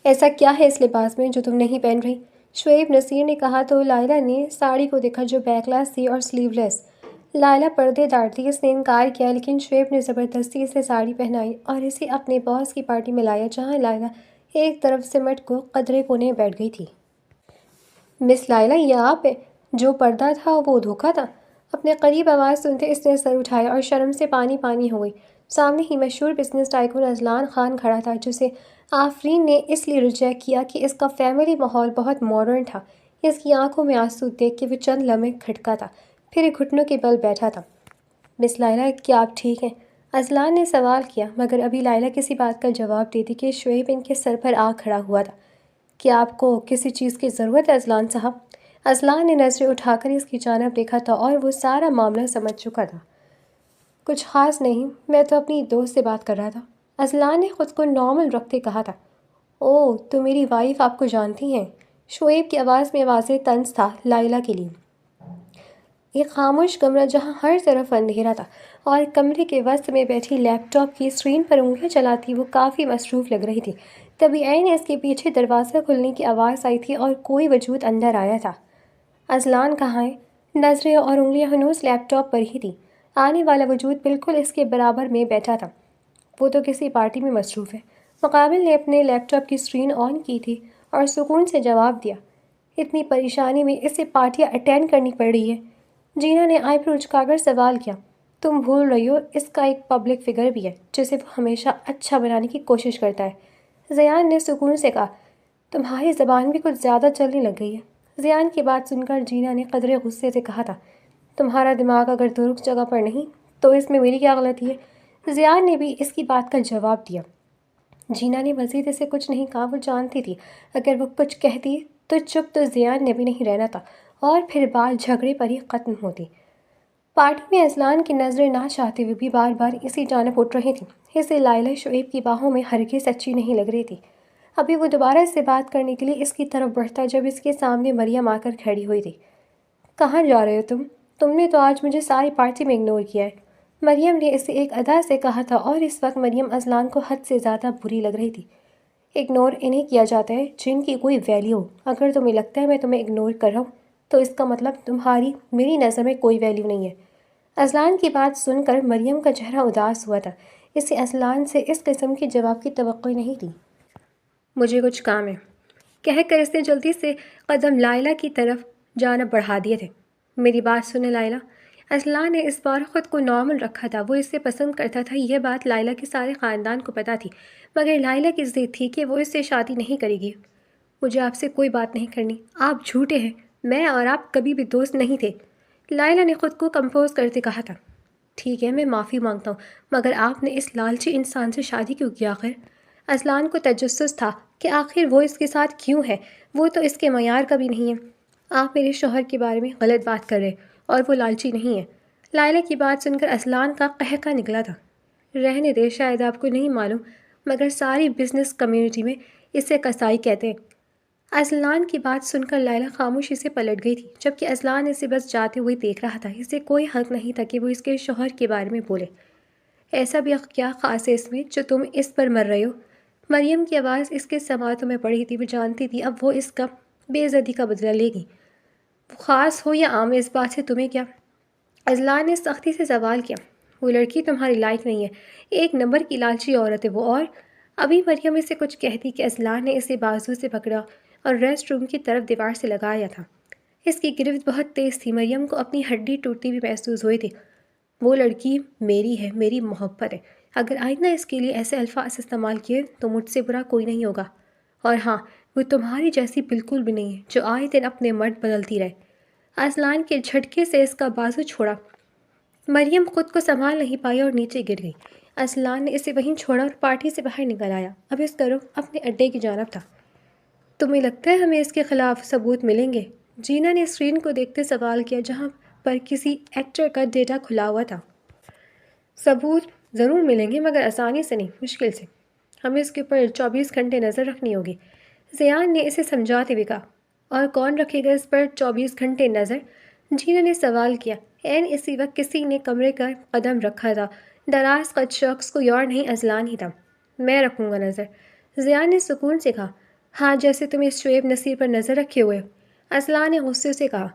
ایسا کیا ہے اس لباس میں جو تم نہیں پہن رہی؟ شعیب نصیر نے کہا تو لائلہ نے ساڑی کو دیکھا جو بیک لیس تھی اور سلیو لیس۔ لائلہ پردے دار تھی، اس نے انکار کیا، لیکن شعیب نے زبردستی اسے ساڑی پہنائی اور اسے اپنے باس کی پارٹی میں لایا جہاں لائلہ ایک طرف سمٹ کو قدرے کونے بیٹھ گئی تھی۔ مس لائلہ، یہ آپ ہے؟ جو پردہ تھا وہ دھوکہ تھا؟ اپنے قریب آواز سنتے اس نے سر اٹھایا اور شرم سے پانی پانی ہو گئی۔ سامنے ہی مشہور بزنس ٹائکون اذلان خان کھڑا تھا جسے آفرین نے اس لیے ریجیکٹ کیا کہ اس کا فیملی ماحول بہت ماڈرن تھا۔ اس کی آنکھوں میں آنسو دیکھ کے وہ چند لمحے کھٹکا تھا، پھر ایک گھٹنوں کے بل بیٹھا تھا۔ مس لائلہ، کیا آپ ٹھیک ہیں؟ اذلان نے سوال کیا، مگر ابھی لائلہ کسی بات کا جواب دیتی کہ شعیب ان کے سر پر آ کھڑا ہوا تھا۔ کیا آپ کو کسی چیز کی ضرورت ہے اذلان صاحب؟ اذلان نے نظریں اٹھا کر اس کی جانب دیکھا تھا اور وہ سارا معاملہ سمجھ چکا تھا۔ کچھ خاص نہیں، میں تو اپنی دوست سے بات کر رہا تھا، اذلان نے خود کو نارمل رکھتے کہا تھا۔ اوہ، تو میری وائف آپ کو جانتی ہیں؟ شعیب کی آواز میں واضح طنز تھا لائلہ کے لیے۔ ایک خاموش کمرہ جہاں ہر طرف اندھیرا تھا اور کمرے کے وسط میں بیٹھی لیپ ٹاپ کی اسکرین پر انگلیاں چلاتی وہ کافی مصروف لگ رہی تھی۔ تبھی عین اس کے پیچھے دروازہ کھلنے کی آواز آئی تھی اور کوئی وجود اندر آیا تھا۔ اذلان کہاں ہے؟ نظریں اور انگلیاں ہنوز لیپ ٹاپ پر ہی تھیں۔ آنے والا وجود بالکل اس کے برابر میں بیٹھا تھا۔ وہ تو کسی پارٹی میں مصروف ہے۔ مقابل نے اپنے لیپ ٹاپ کی اسکرین آن کی تھی اور سکون سے جواب دیا۔ اتنی پریشانی میں اسے پارٹیاں اٹینڈ کرنی پڑ رہی ہے؟ جینا نے آئی برو اچکا کر سوال کیا۔ تم بھول رہی ہو اس کا ایک پبلک فگر بھی ہے جسے وہ ہمیشہ اچھا بنانے کی کوشش کرتا ہے۔ زیان نے سکون سے کہا۔ تمہاری زبان بھی کچھ زیادہ چلنے لگ گئی ہے۔ زیان کی بات سن کر جینا نے قدرے غصے سے کہا تھا، تمہارا دماغ اگر درست جگہ پر نہیں تو اس میں میری کیا غلطی ہے؟ زیان نے بھی اس کی بات کا جواب دیا۔ جینا نے مزید اسے کچھ نہیں کہا، وہ جانتی تھی اگر وہ کچھ کہتی تو چپ تو زیان نے بھی نہیں رہنا تھا اور پھر بات جھگڑے پر ہی ختم ہوتی۔ پارٹی میں اذلان کی نظریں نہ چاہتے ہوئے بھی بار بار اسی جانب اٹھ رہی تھیں۔ اسے لائلہ شعیب کی باہوں میں ہرگز اچھی نہیں لگ رہی تھی۔ ابھی وہ دوبارہ اس سے بات کرنے کے لیے اس کی طرف بڑھتا جب اس کے سامنے مریم آ کر کھڑی ہوئی تھی۔ کہاں جا رہے ہو تم؟ تم نے تو آج مجھے ساری پارٹی میں اگنور کیا ہے، مریم نے اسے ایک ادا سے کہا تھا اور اس وقت مریم اذلان کو حد سے زیادہ بری لگ رہی تھی۔ اگنور انہیں کیا جاتا ہے جن کی کوئی ویلیو ہو۔ اگر تمہیں لگتا ہے میں تمہیں اگنور کر رہا ہوں تو اس کا مطلب تمہاری میری نظر میں کوئی ویلیو نہیں ہے۔ اذلان کی بات سن کر مریم کا چہرہ اداس ہوا تھا۔ اسے اذلان سے اس قسم کے جواب کی توقع نہیں تھی۔ مجھے کچھ کام ہے، کہہ کر اس نے جلدی سے قدم لائلہ کی طرف جانب بڑھا دیے تھے۔ میری بات سنیں لائلہ۔ اذلان نے اس بار خود کو نارمل رکھا تھا، وہ اسے پسند کرتا تھا، یہ بات لائلہ کے سارے خاندان کو پتہ تھی، مگر لائلہ کی ضد تھی کہ وہ اس سے شادی نہیں کرے گی۔ مجھے آپ سے کوئی بات نہیں کرنی، آپ جھوٹے ہیں، میں اور آپ کبھی بھی دوست نہیں تھے، لائلہ نے خود کو کمپوز کرتے کہا تھا۔ ٹھیک ہے، میں معافی مانگتا ہوں، مگر آپ نے اس لالچی انسان سے شادی کیوں کیا آخر؟ اذلان کو تجسس تھا کہ آخر وہ اس کے ساتھ کیوں ہے، وہ تو اس کے معیار کا بھی نہیں ہے۔ آپ میرے شوہر کے بارے میں غلط بات کر رہے اور وہ لالچی نہیں ہے۔ لائلہ کی بات سن کر اذلان کا قہقہ نکلا تھا۔ رہنے دے، شاید آپ کو نہیں معلوم مگر ساری بزنس کمیونٹی میں اسے کسائی کہتے ہیں۔ اذلان کی بات سن کر لائلہ خاموشی سے پلٹ گئی تھی، جبکہ اذلان اسے بس جاتے ہوئے دیکھ رہا تھا۔ اسے کوئی حق نہیں تھا کہ وہ اس کے شوہر کے بارے میں بولے۔ ایسا بھی کیا خاص ہے اس میں جو تم اس پر مر رہے ہو؟ مریم کی آواز اس کے سماعتوں میں پڑی تھی، وہ جانتی تھی اب وہ اس کا بے عزتی کا بدلہ لے گی۔ وہ خاص ہو یا عام، اس بات سے تمہیں کیا؟ اذلان نے سختی سے سوال کیا۔ وہ لڑکی تمہاری لائق نہیں ہے، ایک نمبر کی لالچی عورت ہے وہ، اور ابھی مریم اسے کچھ کہتی کہ اذلان نے اسے بازو سے پکڑا اور ریسٹ روم کی طرف دیوار سے لگایا تھا۔ اس کی گرفت بہت تیز تھی، مریم کو اپنی ہڈی ٹوٹتی بھی محسوس ہوئی تھی۔ وہ لڑکی میری ہے، میری محبت ہے، اگر آئندہ اس کے لیے ایسے الفاظ استعمال کیے تو مجھ سے برا کوئی نہیں ہوگا، اور ہاں، وہ تمہاری جیسی بالکل بھی نہیں ہے جو آئے دن اپنے مرد بدلتی رہے۔ اذلان کے جھٹکے سے اس کا بازو چھوڑا، مریم خود کو سنبھال نہیں پائی اور نیچے گر گئی۔ اذلان نے اسے وہیں چھوڑا اور پارٹی سے باہر نکل آیا۔ اب اس کا رخ اپنے اڈے کی جانب تھا۔ تمہیں لگتا ہے ہمیں اس کے خلاف ثبوت ملیں گے؟ جینا نے اسکرین کو دیکھتے سوال کیا جہاں پر کسی ایکٹر کا ڈیٹا کھلا ہوا تھا۔ ثبوت ضرور ملیں گے، مگر آسانی سے نہیں، مشکل سے۔ ہمیں اس کے اوپر 24 گھنٹے نظر رکھنی ہوگی، زیان نے اسے سمجھاتے ہوئے کہا۔ اور کون رکھے گا اس پر 24 گھنٹے نظر؟ جینا نے سوال کیا۔ عین اسی وقت کسی نے کمرے کا قدم رکھا تھا، دراز قد شخص کوئی اور نہیں اذلان ہی تھا۔ میں رکھوں گا نظر، زیان نے سکون سے کہا۔ ہاں جیسے تم اس شعیب نصیر پر نظر رکھے ہوئے ہو، اصلاح نے غصے سے کہا۔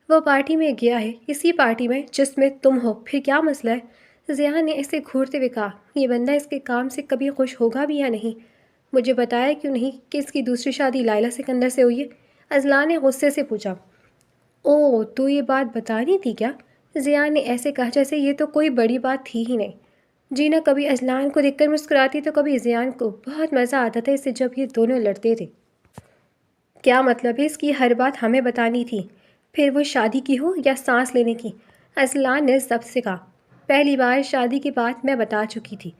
وہ پارٹی میں گیا ہے، اسی پارٹی میں جس میں تم ہو، پھر کیا مسئلہ ہے؟ ضیاء نے اسے گھورتے ہوئے کہا، یہ بندہ اس کے کام سے کبھی خوش ہوگا بھی یا نہیں؟ مجھے بتایا کیوں نہیں کہ اس کی دوسری شادی لائلہ سکندر سے ہوئی ہے؟ اصلاح نے غصے سے پوچھا۔ اوہ تو یہ بات بتانی تھی کیا؟ ضیاء نے ایسے کہا جیسے یہ تو کوئی بڑی بات تھی ہی نہیں۔ جینا کبھی اذلان کو دیکھ کر مسکراتی تو کبھی ضیان کو۔ بہت مزہ آتا تھا اسے جب یہ دونوں لڑتے تھے۔ کیا مطلب ہے اس کی ہر بات ہمیں بتانی تھی؟ پھر وہ شادی کی ہو یا سانس لینے کی؟ اذلان نے ضبط سے کہا، پہلی بار شادی کی بات میں بتا چکی تھی،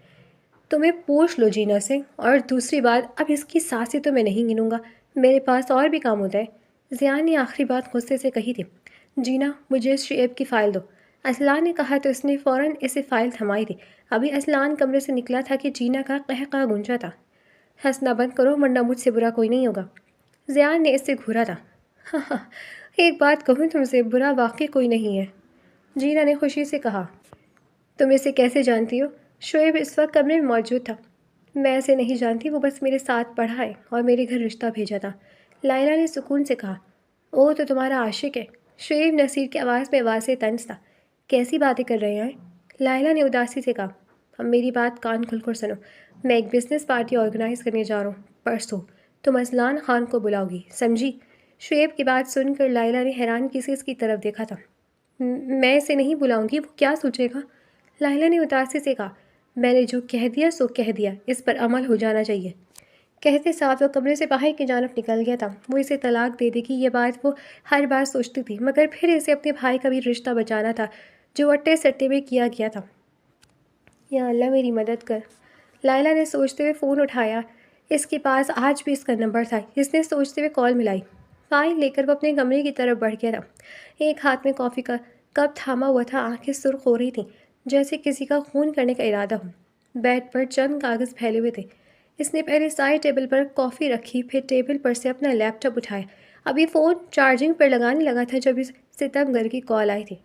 تمہیں پوچھ لو جینا سے، اور دوسری بات اب اس کی سانسیں تو میں نہیں گنوں گا، میرے پاس اور بھی کام ہوتا ہے۔ ضیاء نے آخری بات غصے سے کہی تھی۔ جینا مجھے اس شعیب کی فائل دو، اصلان نے کہا تو اس نے فوراً اسے فائل تھمائی تھی۔ ابھی اصلان کمرے سے نکلا تھا کہ جینا کا قہقہ گونجا تھا۔ ہنسنا بند کرو ورنہ مجھ سے برا کوئی نہیں ہوگا۔ ضیاء نے اس سے گھورا تھا۔ ہاں ہاں، ایک بات کہوں تم سے، برا واقعی کوئی نہیں ہے، جینا نے خوشی سے کہا۔ تم اسے کیسے جانتی ہو؟ شعیب اس وقت کمرے میں موجود تھا۔ میں اسے نہیں جانتی، وہ بس میرے ساتھ پڑھا ہے اور میرے گھر رشتہ بھیجا تھا، لائلہ نے سکون سے کہا۔ او تو تمہارا عاشق ہے؟ شعیب نصیر کی آواز میں واضح طنز تھا۔ کیسی باتیں کر رہے ہیں؟ لائلہ نے اداسی سے کہا۔ اب میری بات کان کھل کر سنو، میں ایک بزنس پارٹی آرگنائز کرنے جا رہا ہوں پرسوں، تم اذلان خان کو بلاؤ گی، سمجھی؟ شعیب کی بات سن کر لائلہ نے حیرانگی سے اس کی طرف دیکھا تھا۔ میں اسے نہیں بلاؤں گی، وہ کیا سوچے گا؟ لائلہ نے اداسی سے کہا، میں نے جو کہہ دیا سو کہہ دیا، اس پر عمل ہو جانا چاہیے۔ کہتے ساتھ وہ کمرے سے باہر کی جانب نکل گیا تھا۔ وہ اسے طلاق دے دے گی یہ بات وہ ہر بار سوچتی تھی، مگر پھر اسے اپنے بھائی کا بھی رشتہ بچانا تھا جو اٹے سٹے میں کیا گیا تھا۔ یا اللہ میری مدد کر، لائلہ نے سوچتے ہوئے فون اٹھایا۔ اس کے پاس آج بھی اس کا نمبر تھا۔ اس نے سوچتے ہوئے کال ملائی۔ فائل لے کر وہ اپنے کمرے کی طرف بڑھ گیا تھا۔ ایک ہاتھ میں کافی کا کپ تھاما ہوا تھا، آنکھیں سرخ ہو رہی تھیں جیسے کسی کا خون کرنے کا ارادہ ہو۔ بیڈ پر چند کاغذ پھیلے ہوئے تھے۔ اس نے پہلے سائڈ ٹیبل پر کافی رکھی، پھر ٹیبل پر سے اپنا لیپ ٹاپ اٹھایا۔ ابھی فون چارجنگ پر لگانے لگا تھا جب اس ستم گر کی کال آئی تھی۔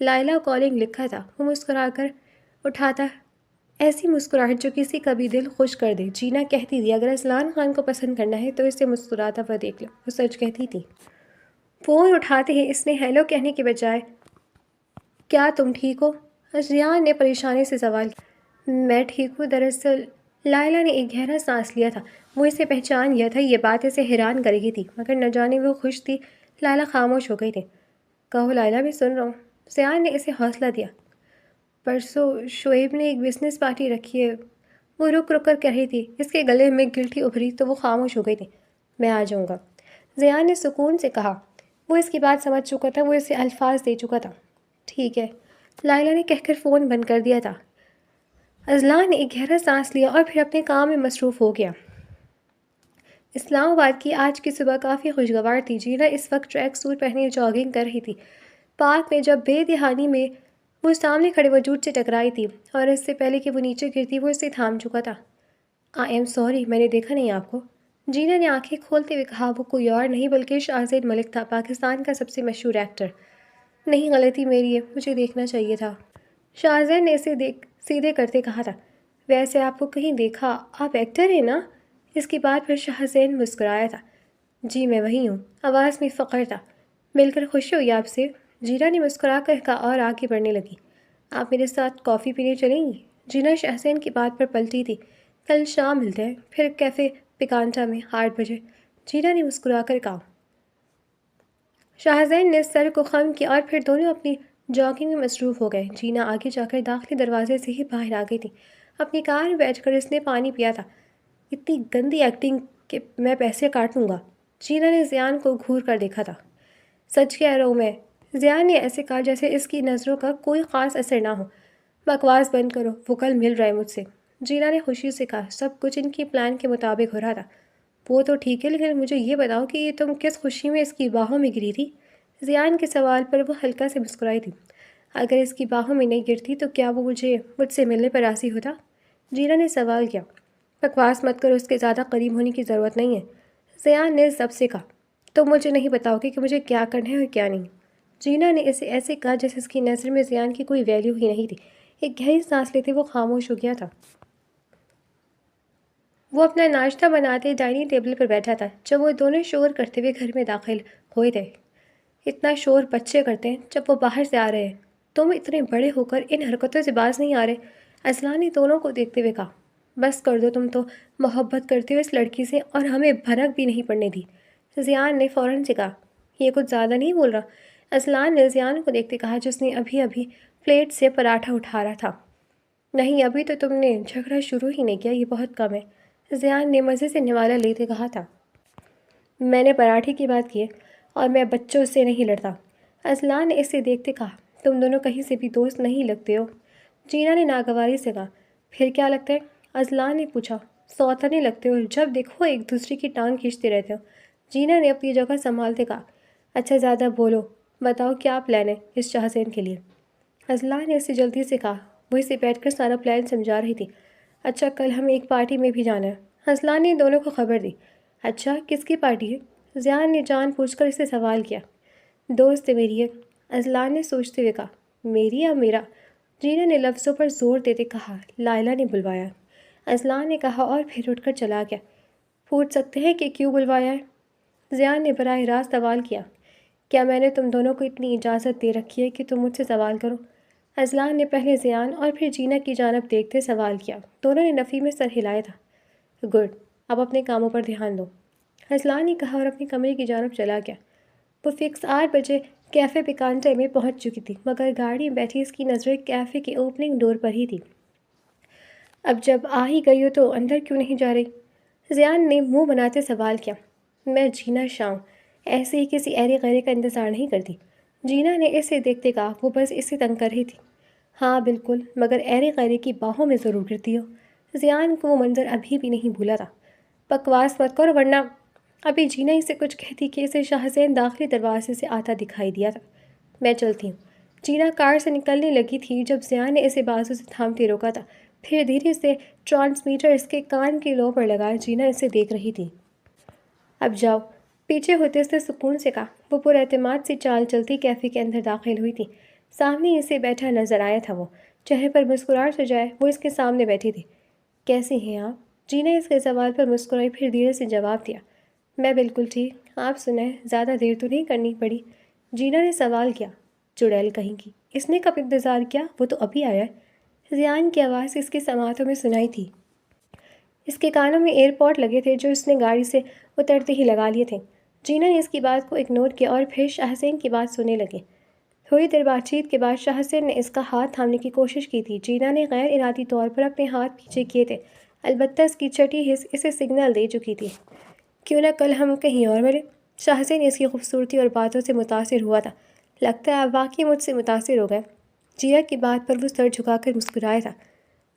لائلہ کالنگ لکھا تھا۔ وہ مسکرا کر اٹھاتا، ایسی مسکراہٹ جو کسی کا بھی دل خوش کر دے۔ جینا کہتی تھی اگر اذلان خان کو پسند کرنا ہے تو اسے مسکراتا ہوا دیکھ لو، وہ سچ کہتی تھی۔ فون اٹھاتے ہی اس نے ہیلو کہنے کے بجائے کیا تم ٹھیک ہو؟ ضیاء نے پریشانی سے سوال کیا۔ میں ٹھیک ہوں، دراصل لائلہ نے ایک گہرا سانس لیا تھا۔ وہ اسے پہچان گیا تھا، یہ بات اسے حیران کر گئی تھی، مگر نہ جانے وہ خوش تھی۔ لائلہ خاموش ہو گئی تھی۔ کہو لائلہ، میں سن رہا ہوں۔ ضیاء نے اسے حوصلہ دیا۔ پرسوں شعیب نے ایک بزنس پارٹی رکھی ہے، وہ رک رک کر کہہ رہی تھی۔ اس کے گلے میں گلٹی ابھری تو وہ خاموش ہو گئی تھی۔ میں آ جاؤں گا، ضیاء نے سکون سے کہا۔ وہ اس کی بات سمجھ چکا تھا، وہ اسے الفاظ دے چکا تھا۔ ٹھیک ہے، لائلہ نے کہہ کر فون بند کر دیا تھا۔ اذلان نے ایک گہرا سانس لیا اور پھر اپنے کام میں مصروف ہو گیا۔ اسلام آباد کی آج کی صبح کافی خوشگوار تھی۔ جینا اس وقت ٹریک سوٹ پہنے جاگنگ کر رہی تھی۔ پارک میں جب بے دہانی میں وہ سامنے کھڑے وجود سے ٹکرائی تھی اور اس سے پہلے کہ وہ نیچے گرتی وہ اسے تھام چکا تھا۔ آئی ایم سوری، میں نے دیکھا نہیں آپ کو، جینا نے آنکھیں کھولتے ہوئے کہا۔ وہ کوئی اور نہیں بلکہ شاہزیب ملک تھا، پاکستان کا سب سے مشہور ایکٹر۔ نہیں، غلطی میری ہے، مجھے دیکھنا چاہیے تھا، شاہزیب نے اسے سیدھے کرتے کہا تھا۔ ویسے آپ کو کہیں دیکھا، آپ ایکٹر ہیں نا؟ اس کی بات پر شاہزیب مسکرایا تھا۔ جی میں وہی ہوں، آواز میں فخر تھا۔ مل کر خوشی ہوئی آپ سے، جینا نے مسکرا کر کہا اور آگے بڑھنے لگی۔ آپ میرے ساتھ کافی پینے چلیں گی؟ جینا شاہزیب کی بات پر پلٹی تھی۔ کل شام ملتے ہیں، پھر کیفے پکانٹا میں 8 بجے، جینا نے مسکرا کر کہا۔ شاہزیب نے سر کو خم کیا اور پھر دونوں اپنی جاگنگ میں مصروف ہو گئے۔ جینا آگے جا کر داخلی دروازے سے ہی باہر آ گئی تھی۔ اپنی کار میں بیٹھ کر اس نے پانی پیا تھا۔ اتنی گندی ایکٹنگ کہ میں پیسے کاٹ لوں گا، جینا نے ضیاء کو گھور کر دیکھا تھا۔ سچ کہہ رہا ہوں میں، ضیاء نے ایسے کہا جیسے اس کی نظروں کا کوئی خاص اثر نہ ہو۔ بکواس بند کرو، وہ کل مل رہا ہے مجھ سے، جینا نے خوشی سے کہا۔ سب کچھ ان کی پلان کے مطابق ہو رہا تھا۔ وہ تو ٹھیک ہے، لیکن مجھے یہ بتاؤ کہ تم کس خوشی میں اس کی باہوں میں گری تھی؟ ضیاء کے سوال پر وہ ہلکا سے مسکرائی تھی۔ اگر اس کی باہوں میں نہیں گرتی تو کیا وہ مجھ سے ملنے پر راضی ہوتا؟ جینا نے سوال کیا۔ بکواس مت کرو، اس کے زیادہ قریب ہونے کی ضرورت نہیں ہے، ضیاء نے ضبط سے کہا۔ تم مجھے نہیں بتاؤ گے کہ مجھے کیا کرنا ہے اور کیا نہیں؟ جینا نے اسے ایسے کہا جیسے اس کی نظر میں ضیاء کی کوئی ویلیو ہی نہیں تھی۔ ایک گہری سانس لیتے وہ خاموش ہو گیا تھا۔ وہ اپنا ناشتہ بناتے ڈائننگ ٹیبل پر بیٹھا تھا جب وہ دونوں شور کرتے ہوئے گھر میں داخل ہوئے تھے۔ اتنا شور بچے کرتے ہیں جب وہ باہر سے آ رہے ہیں، تم اتنے بڑے ہو کر ان حرکتوں سے باز نہیں آ رہے؟ اصلان نے دونوں کو دیکھتے ہوئے کہا۔ بس کر دو، تم تو محبت کرتے ہو اس لڑکی سے اور ہمیں بھنک بھی نہیں پڑنے دی، زیان نے فوراً سے کہا۔ یہ کچھ زیادہ نہیں بول رہا؟ اصلان نے زیان کو دیکھتے کہا جس نے ابھی ابھی پلیٹ سے پراٹھا اٹھا رہا تھا۔ نہیں، ابھی تو تم نے جھگڑا شروع ہی نہیں کیا، یہ بہت کم ہے، زیان نے مزے سے نوالا لیتے کہا تھا۔ میں نے پراٹھے کی بات کی ہے اور میں بچوں سے نہیں لڑتا، اصلان نے اسے دیکھتے کہا۔ تم دونوں کہیں سے بھی دوست نہیں لگتے ہو، جینا نے ناگواری سے کہا۔ پھر کیا لگتا ہے؟ اصلان نے پوچھا۔ سوتنے لگتے ہو، جب دیکھو ایک دوسرے کی ٹانگ کھینچتے رہتے ہو، جینا نے اپنی جگہ سنبھالتے کہا۔ اچھا زیادہ بولو، بتاؤ کیا پلان ہے اس شاہزین کے لیے؟ اصلان نے اسے جلدی سے کہا۔ وہ اسے بیٹھ کر سارا پلان سمجھا رہی تھی۔ اچھا کل ہمیں ایک پارٹی میں بھی جانا ہے، اصلان نے دونوں کو خبر دی۔ اچھا کس کی پارٹی ہے؟ زیان نے جان پوچھ کر اسے سوال کیا۔ دوست میری ہے، اصلان نے سوچتے ہوئے کہا۔ میری یا میرا؟ جینا نے لفظوں پر زور دیتے کہا۔ لائلہ نے بلوایا، اصلان نے کہا اور پھر اٹھ کر چلا گیا۔ پوچھ سکتے ہیں کہ کیوں بلوایا ہے؟ زیان نے براہ راست سوال کیا۔ کیا میں نے تم دونوں کو اتنی اجازت دے رکھی ہے کہ تم مجھ سے سوال کرو؟ اصلان نے پہلے زیان اور پھر جینا کی جانب دیکھتے سوال کیا۔ دونوں نے نفی میں سر ہلایا تھا۔ گڈ، اب اپنے کاموں پر دھیان دو، اصلان نے کہا اور اپنے کمرے کی جانب چلا گیا۔ وہ فکس 8 بجے کیفے پیکانٹے میں پہنچ چکی تھی، مگر گاڑی میں بیٹھی اس کی نظریں کیفے کے اوپننگ ڈور پر ہی تھی۔ اب جب آ ہی گئی ہو تو اندر کیوں نہیں جا رہی؟ زیان نے منہ بناتے سوال کیا۔ میں جینا شاہ ہوں، ایسے ہی کسی ایرے غیرے کا انتظار نہیں کرتی، جینا نے اسے دیکھتے کہا۔ وہ بس اسے تنگ کر رہی تھی۔ ہاں بالکل، مگر ایرے غیرے کی باہوں میں ضرور گرتی ہو۔ زیان کو وہ منظر ابھی بھی نہیں بھولا تھا۔ بکواس مت کرو ورنہ… ابھی جینا اسے کچھ کہتی کہ اسے شاہزین داخلی دروازے سے آتا دکھائی دیا تھا۔ میں چلتی ہوں، جینا کار سے نکلنے لگی تھی جب زیان نے اسے بازو سے تھامتے روکا تھا۔ پھر دھیرے سے ٹرانسمیٹر اس کے کان کی لو پر لگا۔ جینا اسے دیکھ رہی تھی۔ اب جاؤ، پیچھے ہوتے اس نے سکون سے کہا۔ وہ پر اعتماد سے چال چلتی کیفے کے اندر داخل ہوئی تھی۔ سامنے اسے بیٹھا نظر آیا تھا وہ، چہرے پر مسکراہٹ سجائے وہ اس کے سامنے بیٹھی تھی۔ کیسی ہیں آپ؟ جینا اس کے سوال پر مسکرائی، پھر دھیرے سے جواب دیا۔ میں بالکل ٹھیک، آپ سنیں، زیادہ دیر تو نہیں کرنی پڑی؟ جینا نے سوال کیا۔ چڑیل کہیں کی، اس نے کب انتظار کیا؟ وہ تو ابھی آیا ہے۔ زیان کی آواز اس کے سماعتوں میں سنائی تھی۔ اس کے کانوں میں ایئر پوڈ لگے تھے جو اس نے گاڑی سے اترتے ہی لگا لیے تھے۔ جینا نے اس کی بات کو اگنور کیا اور پھر شاہزین کی بات سننے لگے۔ تھوڑی دیر بات چیت کے بعد شاہزین نے اس کا ہاتھ تھامنے کی کوشش کی تھی۔ جینا نے غیر ارادی طور پر اپنے ہاتھ پیچھے کیے تھے، البتہ اس کی چھٹی حس اسے سگنل دے چکی تھی۔ کیوں نہ کل ہم کہیں اور ملیں؟ شاہزین اس کی خوبصورتی اور باتوں سے متاثر ہوا تھا۔ لگتا ہے آپ واقعی مجھ سے متاثر ہو گئے۔ جینا کی بات پر وہ سر جھکا کر مسکرایا تھا۔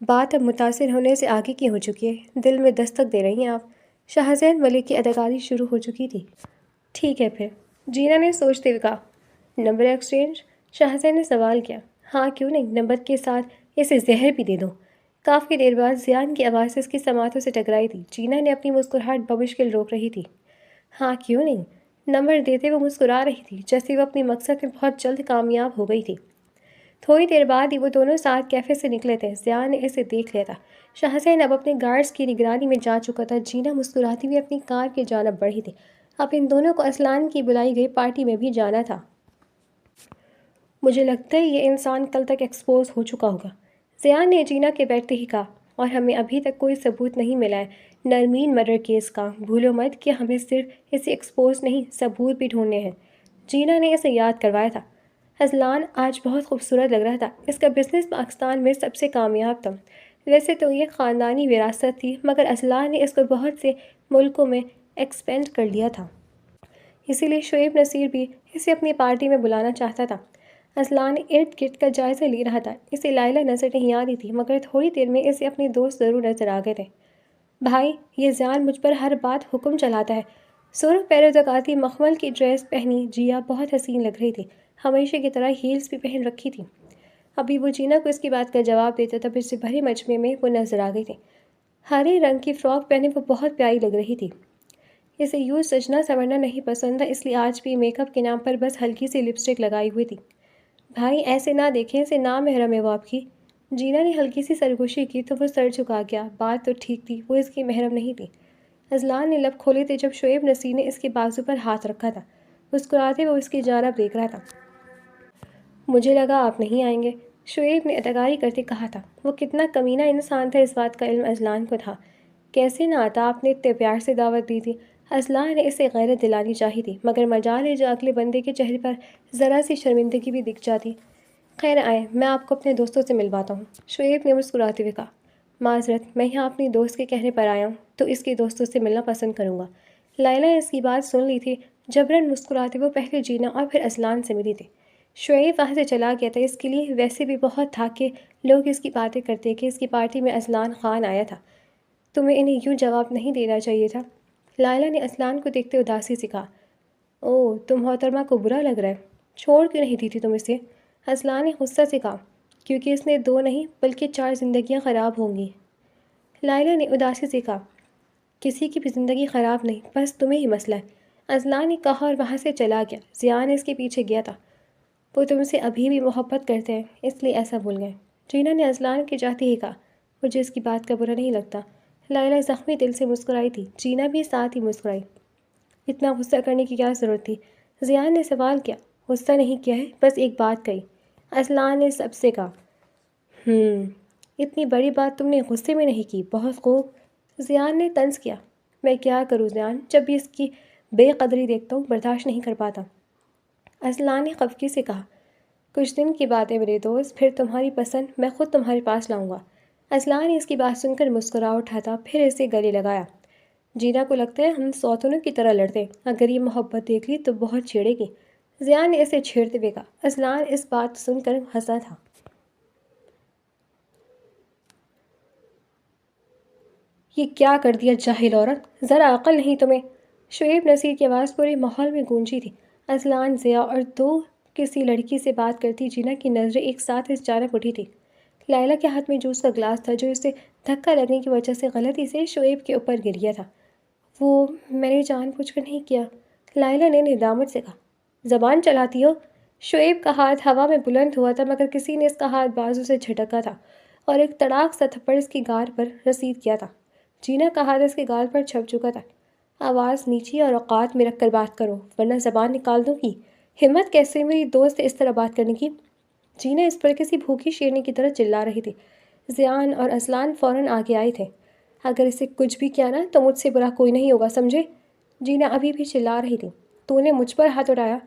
بات اب متاثر ہونے سے آگے کی ہو چکی ہے، دل میں دستک دے رہی ہیں آپ۔ شاہزین ملک کی اداکاری شروع ہو چکی تھی۔ ٹھیک ہے پھر، جینا نے سوچتے ہوئے کہا۔ Number exchange? شاہزین نے سوال کیا۔ ہاں کیوں نہیں، نمبر کے ساتھ اسے زہر بھی دے دو۔ کافی دیر بعد زیان کی آواز اس کی سماعتوں سے ٹکرائی تھی۔ جینا نے اپنی مسکراہٹ بمشکل روک رہی تھی۔ ہاں کیوں نہیں، نمبر دیتے وہ مسکرا رہی تھی جیسے وہ اپنے مقصد میں بہت جلد کامیاب ہو گئی تھی۔ تھوڑی دیر بعد ہی وہ دونوں ساتھ کیفے سے نکلے تھے۔ زیان نے اسے دیکھ لیا تھا۔ شاہزین اب اپنے گارڈز کی نگرانی میں جا چکا تھا۔ جینا مسکراتی ہوئی اپنی کار کی جانب بڑھی تھی۔ اب ان دونوں کو اصلان کی بلائی گئی پارٹی میں بھی جانا تھا۔ مجھے لگتا ہے یہ انسان کل تک ایکسپوز ہو چکا ہوگا، زیان نے جینا کے بیٹھتے ہی کہا، اور ہمیں ابھی تک کوئی ثبوت نہیں ملا ہے نرمین مرڈر کیس کا۔ بھولو مت کہ ہمیں صرف اسے ایکسپوز نہیں، ثبوت بھی ڈھونڈنے ہیں۔ جینا نے اسے یاد کروایا تھا۔ اصلان آج بہت خوبصورت لگ رہا تھا۔ اس کا بزنس پاکستان میں سب سے کامیاب تھا۔ ویسے تو یہ خاندانی وراثت تھی، مگر اصلان نے اس کو بہت سے ملکوں میں ایکسپینڈ کر لیا تھا۔ اسی لیے شعیب نصیر بھی اسے اپنی پارٹی میں بلانا چاہتا تھا۔ اصلان ارد گرد کا جائزہ لے رہا تھا۔ اسے لائلہ نظر نہیں آ رہی تھی، مگر تھوڑی دیر میں اسے اپنے دوست ضرور نظر آ گئے تھے۔ بھائی، یہ زیان مجھ پر ہر بات حکم چلاتا ہے۔ سرخ پیروزگاتی مخمل کی ڈریس پہنی جیا بہت حسین لگ رہی تھی، ہمیشہ کی طرح ہیلز بھی پہن رکھی تھی۔ ابھی وہ جینا کو اس کی بات کا جواب دیتا تب اس سے بھرے مجمع میں وہ نظر آ گئی تھی۔ ہرے رنگ کی فراک پہنے وہ بہت پیاری لگ رہی تھی۔ اسے یوں سجنا سنورنا نہیں پسند تھا، اس لیے آج بھی میک اپ کے نام پر بس ہلکی سی لپسٹک لگائی ہوئی تھی۔ بھائی ایسے نہ دیکھیں، اسے نامحرم ہے وہ آپ کی۔ جینا نے ہلکی سی سرگوشی کی تو وہ سر جھکا گیا۔ بات تو ٹھیک تھی، وہ اس کی محرم نہیں تھی۔ اذلان نے لب کھولے تھے جب شعیب نصیر نے اس کے بازو پر ہاتھ رکھا تھا۔ مسکراتے وہ اس کی جانب دیکھ رہا تھا۔ مجھے لگا آپ نہیں آئیں گے، شعیب نے اداکاری کرتے کہا تھا۔ وہ کتنا کمینہ انسان تھا اس بات کا علم اذلان کو تھا۔ کیسے نہ آتا، آپ نے اتنے پیار سے دعوت دی تھی۔ اذلان نے اسے غیرت دلانی چاہی تھی، مگر مجال ہے جو اگلے بندے کے چہرے پر ذرا سی شرمندگی بھی دکھ جاتی۔ خیر آئے، میں آپ کو اپنے دوستوں سے ملواتا ہوں، شعیب نے مسکراتے ہوئے کہا۔ معذرت، میں یہاں اپنی دوست کے کہنے پر آیا ہوں تو اس کے دوستوں سے ملنا پسند کروں گا۔ لائلہ نے اس کی بات سن لی تھی۔ جبراً مسکراتے وہ پہلے جینا اور پھر اذلان سے ملی تھی۔ شعیب وہاں سے چلا گیا تھا، اس کے لیے ویسے بھی بہت تھا کہ لوگ اس کی باتیں کرتے کہ اس کی پارٹی میں اذلان خان آیا تھا۔ تمہیں انہیں یوں جواب نہیں دینا چاہیے تھا۔ لائلہ نے اذلان کو دیکھتے اداسی سے کہا۔ اوہ، تم محترمہ کو برا لگ رہا ہے، چھوڑ کیوں نہیں دی تھی تم اسے؟ اذلان نے غصہ سے کہا۔ کیونکہ اس نے 2 نہیں بلکہ 4 زندگیاں خراب ہوں گی۔ لائلہ نے اداسی سے کہا۔ کسی کی بھی زندگی خراب نہیں، بس تمہیں ہی مسئلہ ہے، اذلان نے کہا اور وہاں سے چلا گیا۔ ضیاء نے اس کے پیچھے گیا تھا۔ وہ تم سے ابھی بھی محبت کرتے ہیں، اس لیے ایسا بھول گئے، جینا نے اذلان کے جاتے ہی کہا۔ مجھے اس کی بات کا برا نہیں لگتا۔ لائلہ زخمی دل سے مسکرائی تھی، جینا بھی ساتھ ہی مسکرائی۔ اتنا غصہ کرنے کی کیا ضرورت تھی؟ ضیاء نے سوال کیا۔ غصہ نہیں کیا ہے، بس ایک بات کہی، اذلان نے سب سے کہا۔ اتنی بڑی بات تم نے غصے میں نہیں کی، بہت خوب، ضیاء نے طنز کیا۔ میں کیا کروں ضیاء، جب بھی اس کی بے قدری دیکھتا ہوں برداشت نہیں کر پاتا۔ اذلان نے خفگی سے کہا۔ کچھ دن کی بات ہے میرے دوست، پھر تمہاری پسند میں خود تمہارے پاس لاؤں گا۔ اذلان نے اس کی بات سن کر مسکرا اٹھا تھا، پھر اسے گلے لگایا۔ جینا کو لگتا ہے ہم سوتنوں کی طرح لڑتے، اگر یہ محبت دیکھ لی تو بہت چھیڑے گی، ضیاء نے اسے چھیڑتے ہوئے کہا۔ اذلان اس بات سن کر ہنسا تھا۔ یہ کیا کر دیا جاہل عورت، ذرا عقل نہیں تمہیں؟ شعیب نصیر کی آواز پورے ماحول میں گونجی تھی۔ اذلان، ضیاء اور 2 کسی لڑکی سے بات کرتی جینا کی نظریں ایک ساتھ اس جانب اٹھی تھی۔ لائلہ کے ہاتھ میں جوس کا گلاس تھا جو اسے دھکا لگنے کی وجہ سے غلطی سے شعیب کے اوپر گر گیا تھا۔ وہ میں نے جان بوجھ کر نہیں کیا، لائلہ نے ندامت سے کہا۔ زبان چلاتی ہو؟ شعیب کا ہاتھ ہوا میں بلند ہوا تھا، مگر کسی نے اس کا ہاتھ بازو سے جھٹکا تھا اور ایک تڑاک سا تھپڑ اس کی گال پر رسید کیا تھا۔ جینا کا ہاتھ اس کے گال پر چھپ چکا تھا۔ آواز نیچی اور اوقات میں رکھ کر بات کرو ورنہ زبان نکال دوں گی۔ ہمت کیسے میری دوست سے اس طرح بات کرنے کی؟ جینا اس پر کسی بھوکی شیرنی کی طرح چلا رہی تھی۔ ضیاء اور اذلان فوراً آگے آئے تھے۔ اگر اسے کچھ بھی کیا نا تو مجھ سے برا کوئی نہیں ہوگا، سمجھے؟ جینا ابھی بھی چلا رہی تھی۔ تو نے مجھ پر ہاتھ اٹھایا؟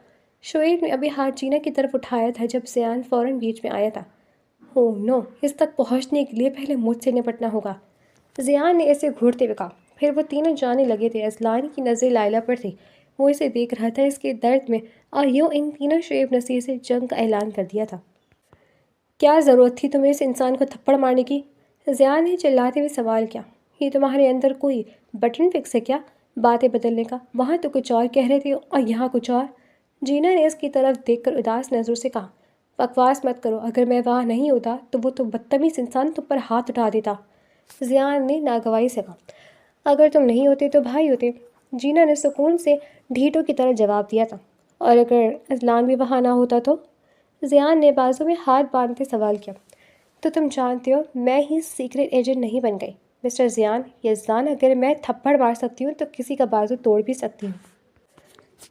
شعیب نے ابھی ہاتھ جینا کی طرف اٹھایا تھا جب ضیاء فوراً بیچ میں آیا تھا۔ اوہ نو، اس تک پہنچنے کے لیے پہلے مجھ سے نپٹنا ہوگا، ضیاء نے اسے گھورتے ہوئے کہا۔ پھر وہ تینوں جانے لگے تھے۔ اذلان کی نظریں لائلہ پر تھی، وہ اسے دیکھ رہا تھا اس کے درد میں، اور یوں ان تینوں شعیب نصیر سے جنگ کا اعلان کر دیا تھا۔ کیا ضرورت تھی تمہیں اس انسان کو تھپڑ مارنے کی؟ ضیاء نے چلاتے ہوئے سوال کیا۔ یہ تمہارے اندر کوئی بٹن فکس ہے کیا باتیں بدلنے کا؟ وہاں تو کچھ اور کہہ رہے تھے اور یہاں کچھ اور۔ جینا نے اس کی طرف دیکھ کر اداس نظروں سے کہا۔ بکواس مت کرو، اگر میں وہاں نہیں ہوتا تو وہ تو بدتمیز انسان تم پر ہاتھ اٹھا دیتا، ضیاء نے ناگواری سے کہا۔ اگر تم نہیں ہوتے تو بھائی ہوتے، جینا نے سکون سے ڈھیٹوں کی طرح جواب دیا تھا۔ اور اگر اذلان بھی وہاں نہ ہوتا تو؟ ضیاء نے بازو میں ہاتھ باندھتے سوال کیا۔ تو تم جانتے ہو میں ہی سیکرٹ ایجنٹ نہیں بن گئی مسٹر ضیاء یا اذلان، اگر میں تھپڑ مار سکتی ہوں تو کسی کا بازو توڑ بھی سکتی ہوں۔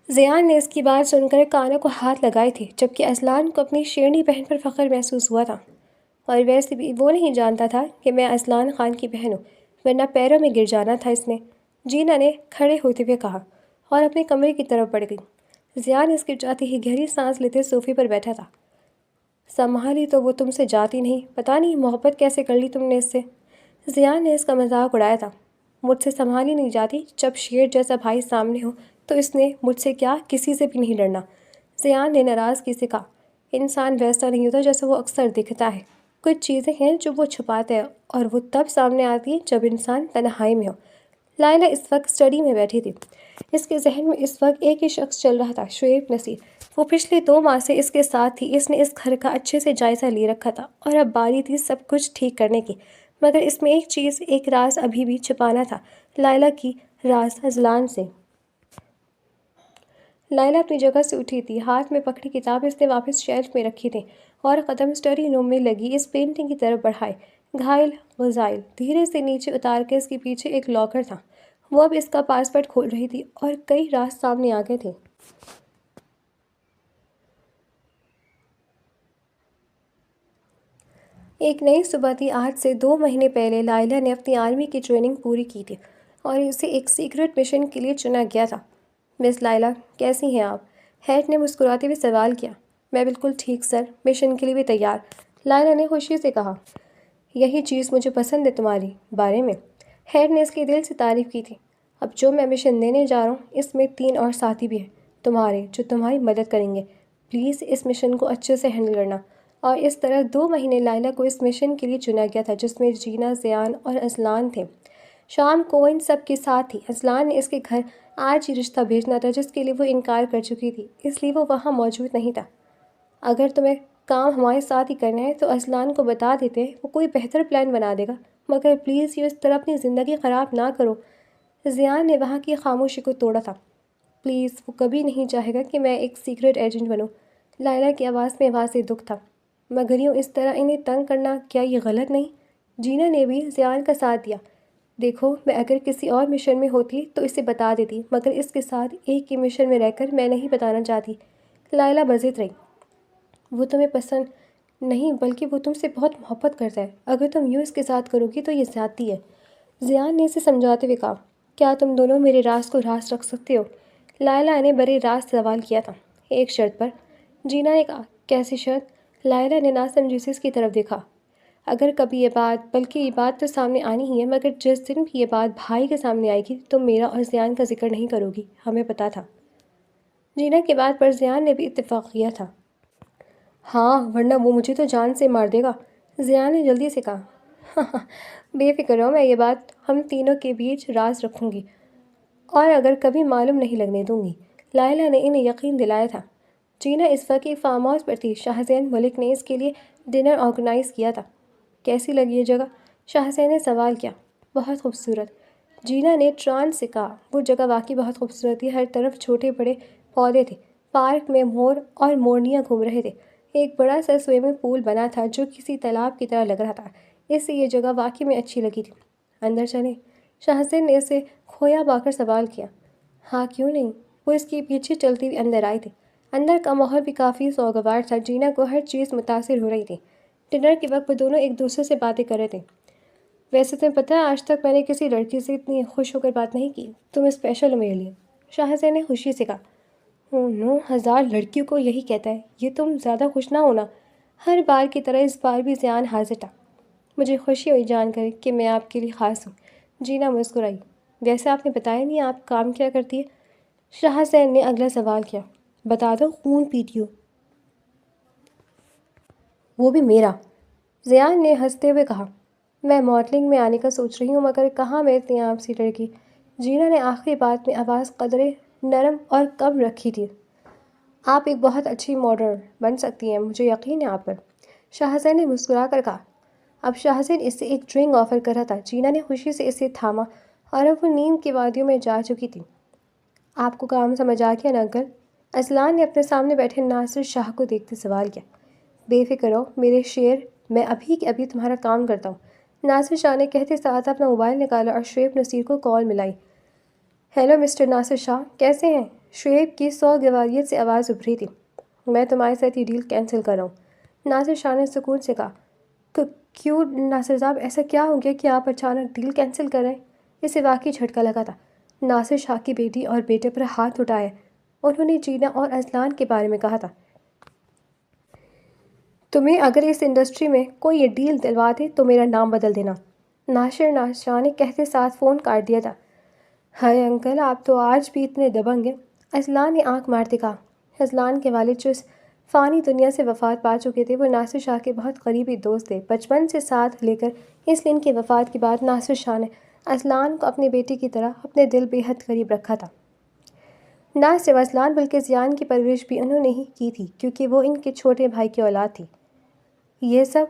ضیاء نے اس کی بات سن کر کانوں کو ہاتھ لگائے تھے، جبکہ اذلان کو اپنی شیرنی بہن پر فخر محسوس ہوا تھا۔ اور ویسے بھی وہ نہیں جانتا تھا کہ میں اذلان خان کی بہن ہوں، ورنہ پیروں میں گر جانا تھا اس نے، جینا نے کھڑے ہوتے ہوئے کہا اور اپنے کمرے کی طرف بڑھ گئی۔ ضیاء اس کے جاتے ہی گہری سانس لیتے صوفے پر بیٹھا تھا۔ سنبھالی تو وہ تم سے جاتی نہیں، پتہ نہیں محبت کیسے کر لی تم نے اس سے، ضیاء نے اس کا مذاق اڑایا تھا۔ مجھ سے سنبھالی نہیں جاتی، جب شیر جیسا بھائی سامنے ہو تو اس نے مجھ سے کیا کسی سے بھی نہیں ڈرنا، ضیاء نے ناراضگی سے کہا۔ انسان ویسا نہیں ہوتا جیسا وہ اکثر دکھتا ہے، کچھ چیزیں ہیں جو وہ چھپاتا ہے اور وہ تب سامنے آتی ہیں جب انسان تنہائی میں ہو۔ لائلہ اس وقت اسٹڈی میں بیٹھی تھی، اس کے ذہن میں اس وقت ایک ہی شخص چل رہا تھا، شعیب نصیر۔ وہ پچھلے 2 ماہ سے اس کے ساتھ تھی، اس نے اس گھر کا اچھے سے جائزہ لے رکھا تھا اور اب باری تھی سب کچھ ٹھیک کرنے کی، مگر اس میں ایک چیز، ایک راز ابھی بھی چھپانا تھا، لائلہ کی راز اذلان سے۔ لائلہ اپنی جگہ سے اٹھی تھی، ہاتھ میں پکڑی کتاب اس نے واپس شیلف میں رکھی تھی اور قدم اسٹڈی روم میں لگی اس پینٹنگ کی طرف بڑھائے۔ گھائل غزائل دھیرے سے نیچے اتار کے اس کے پیچھے ایک لاکر تھا، وہ اب اس کا پاسورڈ کھول رہی تھی اور کئی راز سامنے آ گئے تھے۔ ایک نئی صبح تھی۔ آج سے 2 مہینے پہلے لائلہ نے اپنی آرمی کی ٹریننگ پوری کی تھی اور اسے ایک سیکرٹ مشن کے لیے چنا گیا تھا۔ مس لائلہ، کیسی ہیں آپ؟ ہیڈ نے مسکراتے ہوئے سوال کیا۔ میں بالکل ٹھیک سر، مشن کے لیے بھی تیار، لائلہ نے خوشی سے کہا۔ یہی چیز مجھے پسند ہے تمہاری بارے میں، ہیڈ نے اس کی دل سے تعریف کی تھی۔ اب جو میں مشن دینے جا رہا ہوں اس میں 3 اور ساتھی بھی ہیں تمہارے جو تمہاری مدد کریں گے۔ پلیز اس مشن کو اچھے سے ہینڈل کرنا۔ اور اس طرح 2 مہینے لائلہ کو اس مشن کے لیے چنا گیا تھا جس میں جینا، زیان اور اذلان تھے۔ شام کو وہ ان سب کے ساتھ تھی۔ اذلان نے اس کے گھر آج ہی رشتہ بھیجنا تھا جس کے لیے وہ انکار کر چکی تھی، اس لیے وہ وہاں موجود نہیں تھا۔ اگر تمہیں کام ہمارے ساتھ ہی کرنا ہے تو اذلان کو بتا دیتے ہیں، وہ کوئی بہتر پلان بنا دے گا، مگر پلیز یہ اس طرح اپنی زندگی خراب نہ کرو۔ زیان نے وہاں کی خاموشی کو توڑا تھا۔ پلیز، وہ کبھی نہیں چاہے گا کہ میں ایک سیکرٹ ایجنٹ بنوں۔ لائلہ کی آواز میں واضح دکھ تھا۔ مگر یوں اس طرح انہیں تنگ کرنا کیا یہ غلط نہیں؟ جینا نے بھی زیان کا ساتھ دیا۔ دیکھو، میں اگر کسی اور مشن میں ہوتی تو اسے بتا دیتی، مگر اس کے ساتھ ایک ہی مشن میں رہ کر میں نہیں بتانا چاہتی۔ لائلہ بضد رہی۔ وہ تمہیں پسند نہیں بلکہ وہ تم سے بہت محبت کرتا ہے، اگر تم یوں اس کے ساتھ کرو گی تو یہ زیادتی ہے، زیان نے اسے سمجھاتے ہوئے کہا۔ کیا تم دونوں میرے راز کو راز رکھ سکتے ہو؟ لائلہ نے برے راز سوال کیا تھا۔ ایک شرط پر، جینا نے کہا۔ کیسی شرط؟ لائلہ نے ناسمجھی سے اس کی طرف دیکھا۔ اگر کبھی یہ بات، بلکہ یہ بات تو سامنے آنی ہی ہے، مگر جس دن بھی یہ بات بھائی کے سامنے آئے گی تو میرا اور زیان کا ذکر نہیں کرو گی، ہمیں پتہ تھا۔ جینا کی بات پر زیان نے بھی اتفاق کیا تھا۔ ہاں، ورنہ وہ مجھے تو جان سے مار دے گا، زیان نے جلدی سے کہا۔ بے فکر رہو، میں یہ بات ہم تینوں کے بیچ راز رکھوں گی اور اگر کبھی معلوم نہیں لگنے دوں گی، لائلہ نے انہیں یقین دلایا تھا۔ جینا اس وقت ایک فارم ہاؤس پر تھی۔ شاہزین ملک نے اس کے لیے ڈنر آرگنائز کیا تھا۔ کیسی لگی یہ جگہ؟ شاہزین نے سوال کیا۔ بہت خوبصورت، جینا نے ٹرانس سے کہا۔ وہ جگہ واقعی بہت خوبصورت تھی، ہر طرف چھوٹے بڑے پودے تھے، پارک میں مور اور مورنیاں گھوم رہے تھے، ایک بڑا سا سوئمنگ پول بنا تھا جو کسی تالاب کی طرح لگ رہا تھا، اس سے یہ جگہ واقعی میں اچھی لگی تھی۔ اندر چلیں؟ شاہزین نے اسے کھویا پا کر سوال کیا۔ ہاں کیوں نہیں، وہ اس کے پیچھے چلتی ہوئی اندر آئی تھی۔ اندر کا ماحول بھی کافی سوگوار تھا، جینا کو ہر چیز متاثر ہو رہی تھی۔ ڈنر کے وقت وہ دونوں ایک دوسرے سے باتیں کر رہے تھے۔ ویسے تمہیں پتہ ہے آج تک میں نے کسی لڑکی سے اتنی خوش ہو کر بات نہیں کی، تم اسپیشل ہو میرے لیے، شاہزین نے خوشی سے کہا۔ 9,000 لڑکیوں کو یہی کہتا ہے، یہ تم زیادہ خوش نہ ہونا۔ ہر بار کی طرح اس بار بھی زیان حاضر تھا۔ مجھے خوشی ہوئی جان کر کہ میں آپ کے لیے خاص ہوں، جینا مسکرائی۔ ویسے آپ نے بتایا نہیں آپ کام کیا کرتی ہے؟ شاہزین نے اگلا سوال کیا۔ بتا دو، خون پیتی ہوں۔ وہ بھی میرا، زیان نے ہنستے ہوئے کہا۔ میں ماڈلنگ میں آنے کا سوچ رہی ہوں، مگر کہاں میں اتنی عام سی لڑکی، جینا نے آخری بات میں آواز قدرے نرم اور کم رکھی تھی۔ آپ ایک بہت اچھی ماڈل بن سکتی ہیں، مجھے یقین ہے آپ پر، شاہزین نے مسکرا کر کہا۔ اب شاہزین اس سے ایک ڈرنک آفر کر رہا تھا۔ جینا نے خوشی سے اسے تھاما اور اب وہ نیند کی وادیوں میں جا چکی تھی۔ آپ کو کام سمجھ آ گیا نا انکل؟ اذلان نے اپنے سامنے بیٹھے ناصر شاہ کو دیکھتے سوال کیا۔ بے فکر رہو میرے شیر، میں ابھی کے ابھی تمہارا کام کرتا ہوں، ناصر شاہ نے کہتے ساتھ اپنا موبائل نکالا اور شعیب نصیر کو کال ملائی۔ ہیلو مسٹر ناصر شاہ، کیسے ہیں؟ شعیب کی سوگواریت سے آواز ابھری تھی۔ میں تمہارے ساتھ یہ ڈیل کینسل کر رہا ہوں، ناصر شاہ نے سکون سے کہا۔ کیوں ناصر صاحب، ایسا کیا ہو گیا کہ آپ اچانک ڈیل کینسل کر رہے ہیں؟ اسے واقعی جھٹکا لگا تھا۔ ناصر شاہ کی بیٹی اور بیٹے پر ہاتھ اٹھایا، انہوں نے جینا اور اذلان کے بارے میں کہا تھا۔ تمہیں اگر اس انڈسٹری میں کوئی یہ ڈیل دلوا دے تو میرا نام بدل دینا، ناصر شاہ نے کہتے ساتھ فون کاٹ دیا تھا۔ ہائے انکل، آپ تو آج بھی اتنے دبنگ ہیں، اذلان نے آنکھ مارتے کہا۔ اذلان کے والد جو اس فانی دنیا سے وفات پا چکے تھے، وہ ناصر شاہ کے بہت قریبی دوست تھے، بچپن سے ساتھ لے کر، اس لیے ان کی وفات کے بعد ناصر شاہ نے اذلان کو اپنی بیٹی کی طرح اپنے دل بے حد قریب رکھا تھا۔ نہ صرف اذلان بلکہ زیان کی پرورش بھی انہوں نے ہی کی تھی، کیونکہ وہ ان کے چھوٹے بھائی کی اولاد تھی۔ یہ سب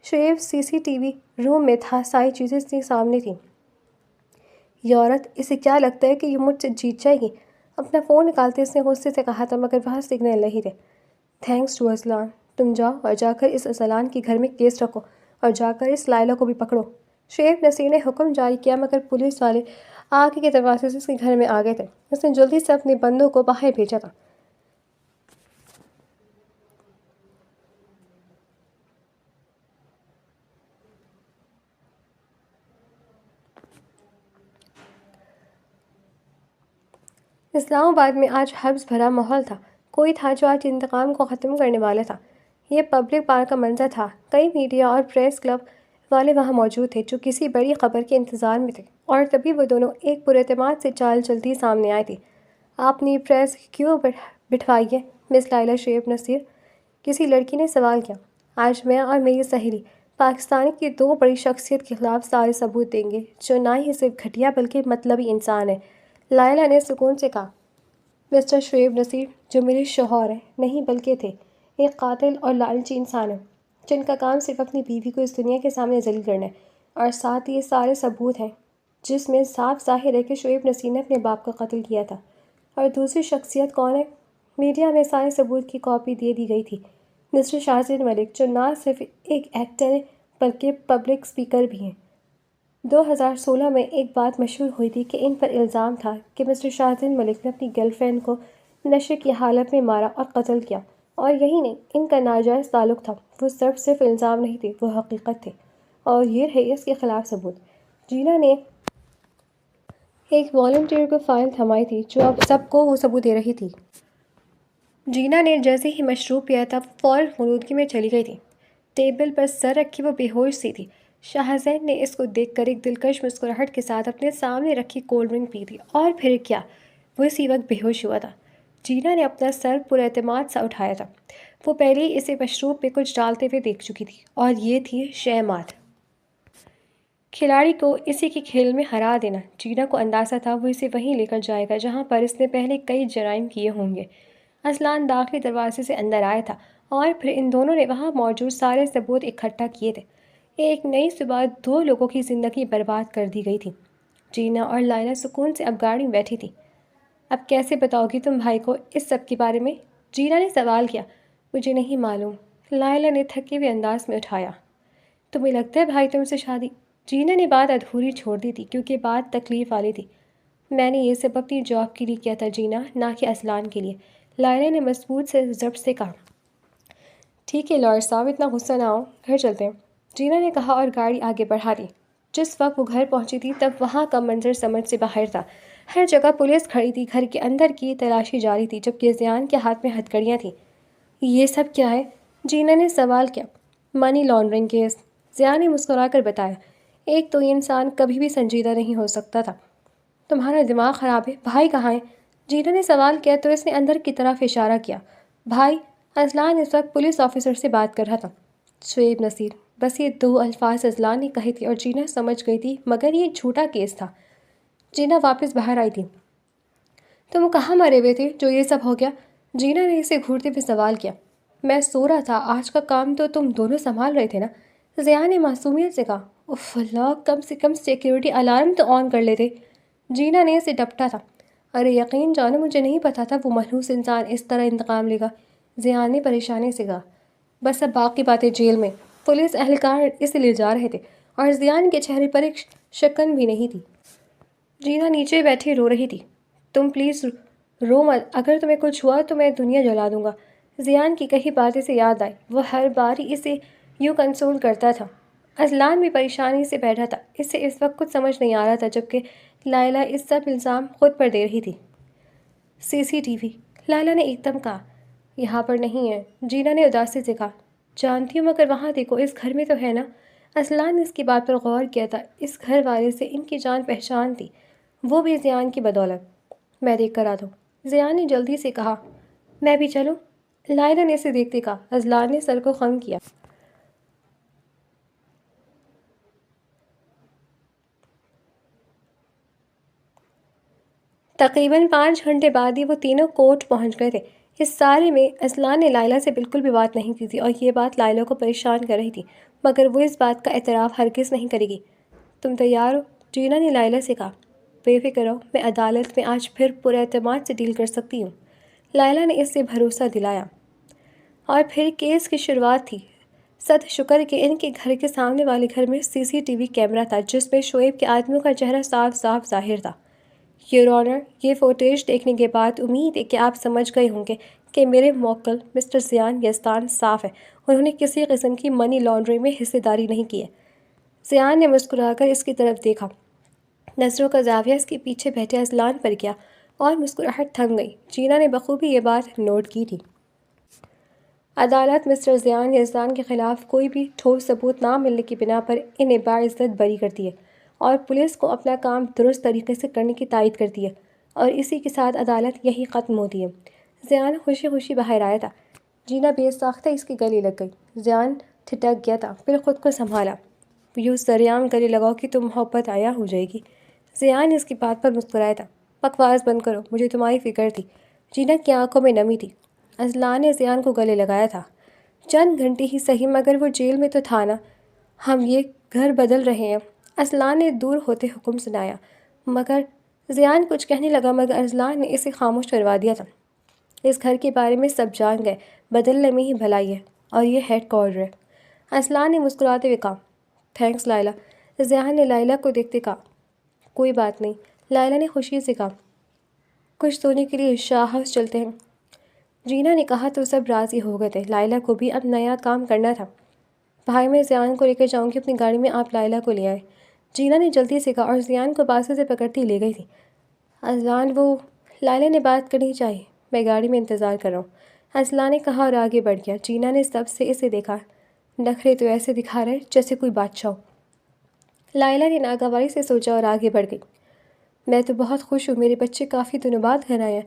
شعیب CCTV روم میں تھا، ساری چیزیں اس کے سامنے تھیں۔ یہ عورت، اسے کیا لگتا ہے کہ یہ مجھ سے جیت جائے گی؟ اپنا فون نکالتے اس نے غصے سے کہا تھا، مگر وہاں سگنل نہیں تھے۔ تھینکس ٹو ازلان، تم جاؤ اور جا کر اس ازلان کے گھر میں کیس رکھو اور جا کر اس لائلہ کو بھی پکڑو۔ شعیب نصیر نے حکم جاری کیا، مگر پولیس والے آگے کے دروازے سے اس کے گھر میں آ گئے تھے۔ اس نے جلدی سے اپنے بندوں کو باہر بھیجا تھا۔ اسلام آباد میں آج حبس بھرا ماحول تھا۔ کوئی تھا جو آج انتقام کو ختم کرنے والا تھا۔ یہ پبلک پارک کا منظر تھا۔ کئی میڈیا اور پریس کلب والے وہاں موجود تھے جو کسی بڑی خبر کے انتظار میں تھے، اور تبھی وہ دونوں ایک پراعتماد سے چال چلتی سامنے آئی تھی۔ آپ نے پریس کیوں بٹھوائی ہے مس لائلہ شعیب نصیر؟ کسی لڑکی نے سوال کیا۔ آج میں اور میری سہیلی پاکستان کی دو بڑی شخصیت کے خلاف سارے ثبوت دیں گے جو نہ ہی صرف گھٹیا بلکہ مطلبی انسان ہے، لائلہ نے سکون سے کہا۔ مسٹر شعیب نصیر، جو میرے شوہر ہیں، نہیں بلکہ تھے، ایک قاتل اور لالچی انسان ہیں جن کا کام صرف اپنی بیوی کو اس دنیا کے سامنے ذلیل کرنا ہے، اور ساتھ ہی یہ سارے ثبوت ہیں جس میں صاف ظاہر ہے کہ شعیب نصیر نے اپنے باپ کا قتل کیا تھا۔ اور دوسری شخصیت کون ہے؟ میڈیا میں سارے ثبوت کی کاپی دے دی گئی تھی۔ مسٹر شاہزین ملک، جو نہ صرف ایک ایکٹر ہیں بلکہ پبلک اسپیکر بھی ہیں۔ 2016 میں ایک بات مشہور ہوئی تھی کہ ان پر الزام تھا کہ مسٹر شاہزین ملک نے اپنی گرل فرینڈ کو نشے کی حالت میں مارا اور قتل کیا، اور یہی نہیں، ان کا ناجائز تعلق تھا۔ وہ صرف الزام نہیں تھے، وہ حقیقت تھے، اور یہ رہے اس کے خلاف ثبوت۔ جینا نے ایک والنٹیئر کو فائل تھمائی تھی جو اب سب کو وہ ثبوت دے رہی تھی۔ جینا نے جیسے ہی مشروب پیا تھا فوراً غنودگی میں چلی گئی تھی۔ ٹیبل پر سر رکھی وہ بے ہوش سی تھی۔ شاہزین نے اس کو دیکھ کر ایک دلکش مسکراہٹ کے ساتھ اپنے سامنے رکھی کولڈ ڈرنک پی تھی، اور پھر کیا، وہ اسی وقت بے ہوش ہوا تھا۔ جینا نے اپنا سر پراعتماد سا اٹھایا تھا۔ وہ پہلے ہی اسے مشروب پہ کچھ ڈالتے ہوئے دیکھ چکی تھی، اور یہ تھی شہمات، کھلاڑی کو اسی کے کھیل میں ہرا دینا۔ جینا کو اندازہ تھا وہ اسے وہیں لے کر جائے گا جہاں پر اس نے پہلے کئی جرائم کیے ہوں گے۔ اصلان داخلی دروازے سے اندر آیا تھا، اور پھر ان دونوں نے وہاں موجود سارے ثبوت اکٹھا کیے تھے۔ ایک نئی صبح دو لوگوں کی زندگی برباد کر دی گئی تھی۔ جینا اور لائلہ سکون سے اب گاڑی میں بیٹھی تھی۔ اب کیسے بتاؤ گی تم بھائی کو اس سب کے بارے میں؟ جینا نے سوال کیا۔ مجھے نہیں معلوم، لائلہ نے تھکے ہوئے انداز میں اٹھایا۔ تمہیں لگتا ہے بھائی تم سے شادی؟ جینا نے بات ادھوری چھوڑ دی تھی کیونکہ بات تکلیف والی تھی۔ میں نے یہ سب اپنی جاب کے لیے کیا تھا جینا، نہ کہ اصلان کے لیے، لائلہ نے مضبوط سے ضبط سے کہا۔ ٹھیک ہے لائر صاحب، اتنا غصہ نہ ہو، گھر چلتے ہیں، جینا نے کہا اور گاڑی آگے بڑھا دی۔ جس وقت وہ گھر پہنچی تھی تب وہاں کا منظر سمجھ سے باہر تھا۔ ہر جگہ پولیس کھڑی تھی، گھر کے اندر کی تلاشی جاری تھی، جبکہ زیان کے ہاتھ میں ہتھکڑیاں تھیں۔ یہ سب کیا ہے؟ جینا نے سوال کیا۔ منی لانڈرنگ کیس، زیان نے مسکرا کر بتایا۔ ایک تو یہ انسان کبھی بھی سنجیدہ نہیں ہو سکتا تھا۔ تمہارا دماغ خراب ہے؟ بھائی کہاں ہے؟ جینا نے سوال کیا تو اس نے اندر کی طرف اشارہ کیا۔ بھائی؟ اصلان اس وقت پولیس آفیسر سے بات کر رہا تھا۔ شعیب نصیر، بس یہ دو الفاظ اصلان نے کہے تھے اور جینا سمجھ گئی تھی، مگر یہ جھوٹا کیس تھا۔ جینا واپس باہر آئی تھی۔ تم کہاں مرے ہوئے تھے جو یہ سب ہو گیا؟ جینا نے اسے گھورتے ہوئے سوال کیا۔ میں سو رہا تھا، آج کا کام تو تم دونوں سنبھال رہے تھے نا؟ زیان نے معصومیت سے کہا۔ اف اللہ، کم سے کم سیکیورٹی الارم تو آن کر لیتے۔ جینا نے اسے ڈپٹا تھا۔ ارے یقین جانو، مجھے نہیں پتا تھا وہ منحوس انسان اس طرح انتقام لے گا، زیان نے پریشانی سے کہا۔ بس اب باقی باتیں جیل میں، پولیس اہلکار اسے لے جا رہے تھے، اور زیان کے چہرے پر ایک شکن بھی نہیں تھی۔ جینا نیچے بیٹھی رو رہی تھی۔ تم پلیز رو مت، اگر تمہیں کچھ ہوا تو میں دنیا جلا دوں گا۔ زیان کی کئی باتیں سے یاد آئی، وہ ہر بار اسے یوں کنسول کرتا تھا۔ اصلان بھی پریشانی سے بیٹھا تھا، اسے اس وقت کچھ سمجھ نہیں آ رہا تھا، جبکہ لائلہ اس سب الزام خود پر دے رہی تھی۔ CCTV، لائلہ نے ایک دم کہا۔ یہاں پر نہیں ہے، جینا نے اداسی سے کہا۔ جانتی ہوں، مگر وہاں دیکھو، اس گھر میں تو ہے نا؟ اصلان نے اس کی بات پر غور کیا تھا۔ اس گھر والے سے ان کی جان پہچان تھی، وہ بھی زیان کی بدولت۔ میں دیکھ کر آتا ہوں، زیان نے جلدی سے کہا۔ میں بھی چلوں؟ لائلہ نے اسے دیکھتے کہا۔ اصلان نے سر کو خم کیا۔ تقریباً 5 گھنٹے بعد ہی وہ تینوں کورٹ پہنچ گئے تھے۔ اس سارے میں اصلان نے لائلہ سے بالکل بھی بات نہیں کی تھی، اور یہ بات لائلہ کو پریشان کر رہی تھی، مگر وہ اس بات کا اعتراف ہرگز نہیں کرے گی۔ تم تیار ہو؟ جینا نے لائلہ سے کہا۔ بے فکر رہو، میں عدالت میں آج پھر پورے اعتماد سے ڈیل کر سکتی ہوں، لائلہ نے اس سے بھروسہ دلایا۔ اور پھر کیس کی شروعات تھی۔ صد شکر کہ ان کے گھر کے سامنے والے گھر میں CCTV کیمرہ تھا جس میں شعیب کے آدمیوں کا چہرہ صاف صاف ظاہر تھا۔ یور آنر، یہ فوٹیج دیکھنے کے بعد امید ہے کہ آپ سمجھ گئے ہوں گے کہ میرے موکل مسٹر زیان یزدان صاف ہے، انہوں نے کسی قسم کی منی لانڈرنگ میں حصہ داری نہیں کی ہے۔ زیان نے مسکرا کر اس کی طرف دیکھا۔ نظروں کا زاویہ اس کے پیچھے بیٹھے اذلان پر گیا اور مسکراہٹ تھم گئی۔ جینا نے بخوبی یہ بات نوٹ کی تھی۔ عدالت مسٹر زیان یزدان کے خلاف کوئی بھی ٹھوس ثبوت نہ ملنے کی بنا پر انہیں باعزت بری کرتی ہے اور پولیس کو اپنا کام درست طریقے سے کرنے کی تائید کرتی ہے، اور اسی کے ساتھ عدالت یہی ختم ہوتی ہے۔ زیان خوشی خوشی باہر آیا تھا۔ جینا بے ساختہ اس کے گلے لگ گئی۔ زیان ٹھٹک گیا تھا، پھر خود کو سنبھالا۔ یوں سریعان گلے لگاؤ کہ تم محبت عیاں ہو جائے گی۔ زیان اس کی بات پر مسکرایا تھا۔ بکواس بند کرو، مجھے تمہاری فکر تھی۔ جینا کی آنکھوں میں نمی تھی۔ اذلان نے زیان کو گلے لگایا تھا۔ چند گھنٹے ہی صحیح، مگر وہ جیل میں تو تھا نا، ہم یہ گھر بدل رہے ہیں، اذلان نے دور ہوتے حکم سنایا۔ مگر زیان کچھ کہنے لگا مگر اذلان نے اسے خاموش کروا دیا تھا۔ اس گھر کے بارے میں سب جان گئے، بدلنے میں ہی بھلائی ہے، اور یہ ہیڈ کوارٹر ہے۔ اذلان نے مسکراتے ہوئے کہا۔ تھینکس لائلہ، زیان نے لائلہ کو دیکھتے کہا۔ کوئی بات نہیں، لائلہ نے خوشی سے کہا۔ کچھ سونے کے لیے شاہ ہاؤس چلتے ہیں؟ جینا نے کہا تو سب راضی ہو گئے تھے۔ لائلہ کو بھی اب نیا کام کرنا تھا۔ بھائی، میں زیان کو لے کر جاؤں گی اپنی گاڑی میں، آپ لائلہ کو لے آئے، جینا نے جلدی سے کہا اور زیان کو بازو سے پکڑتی لے گئی تھی۔ اذلان، وہ لائلہ نے بات کرنی چاہیے، میں گاڑی میں انتظار کر رہا ہوں، اذلان نے کہا اور آگے بڑھ گیا۔ جینا نے سب سے اسے دیکھا۔ نخرے تو ایسے دکھا رہے جیسے کوئی بادشاہ ہو۔ لائلہ نے ناگواری سے سوچا اور آگے بڑھ گئی۔ میں تو بہت خوش ہوں، میرے بچے کافی دنوں بعد گھر آئے ہیں،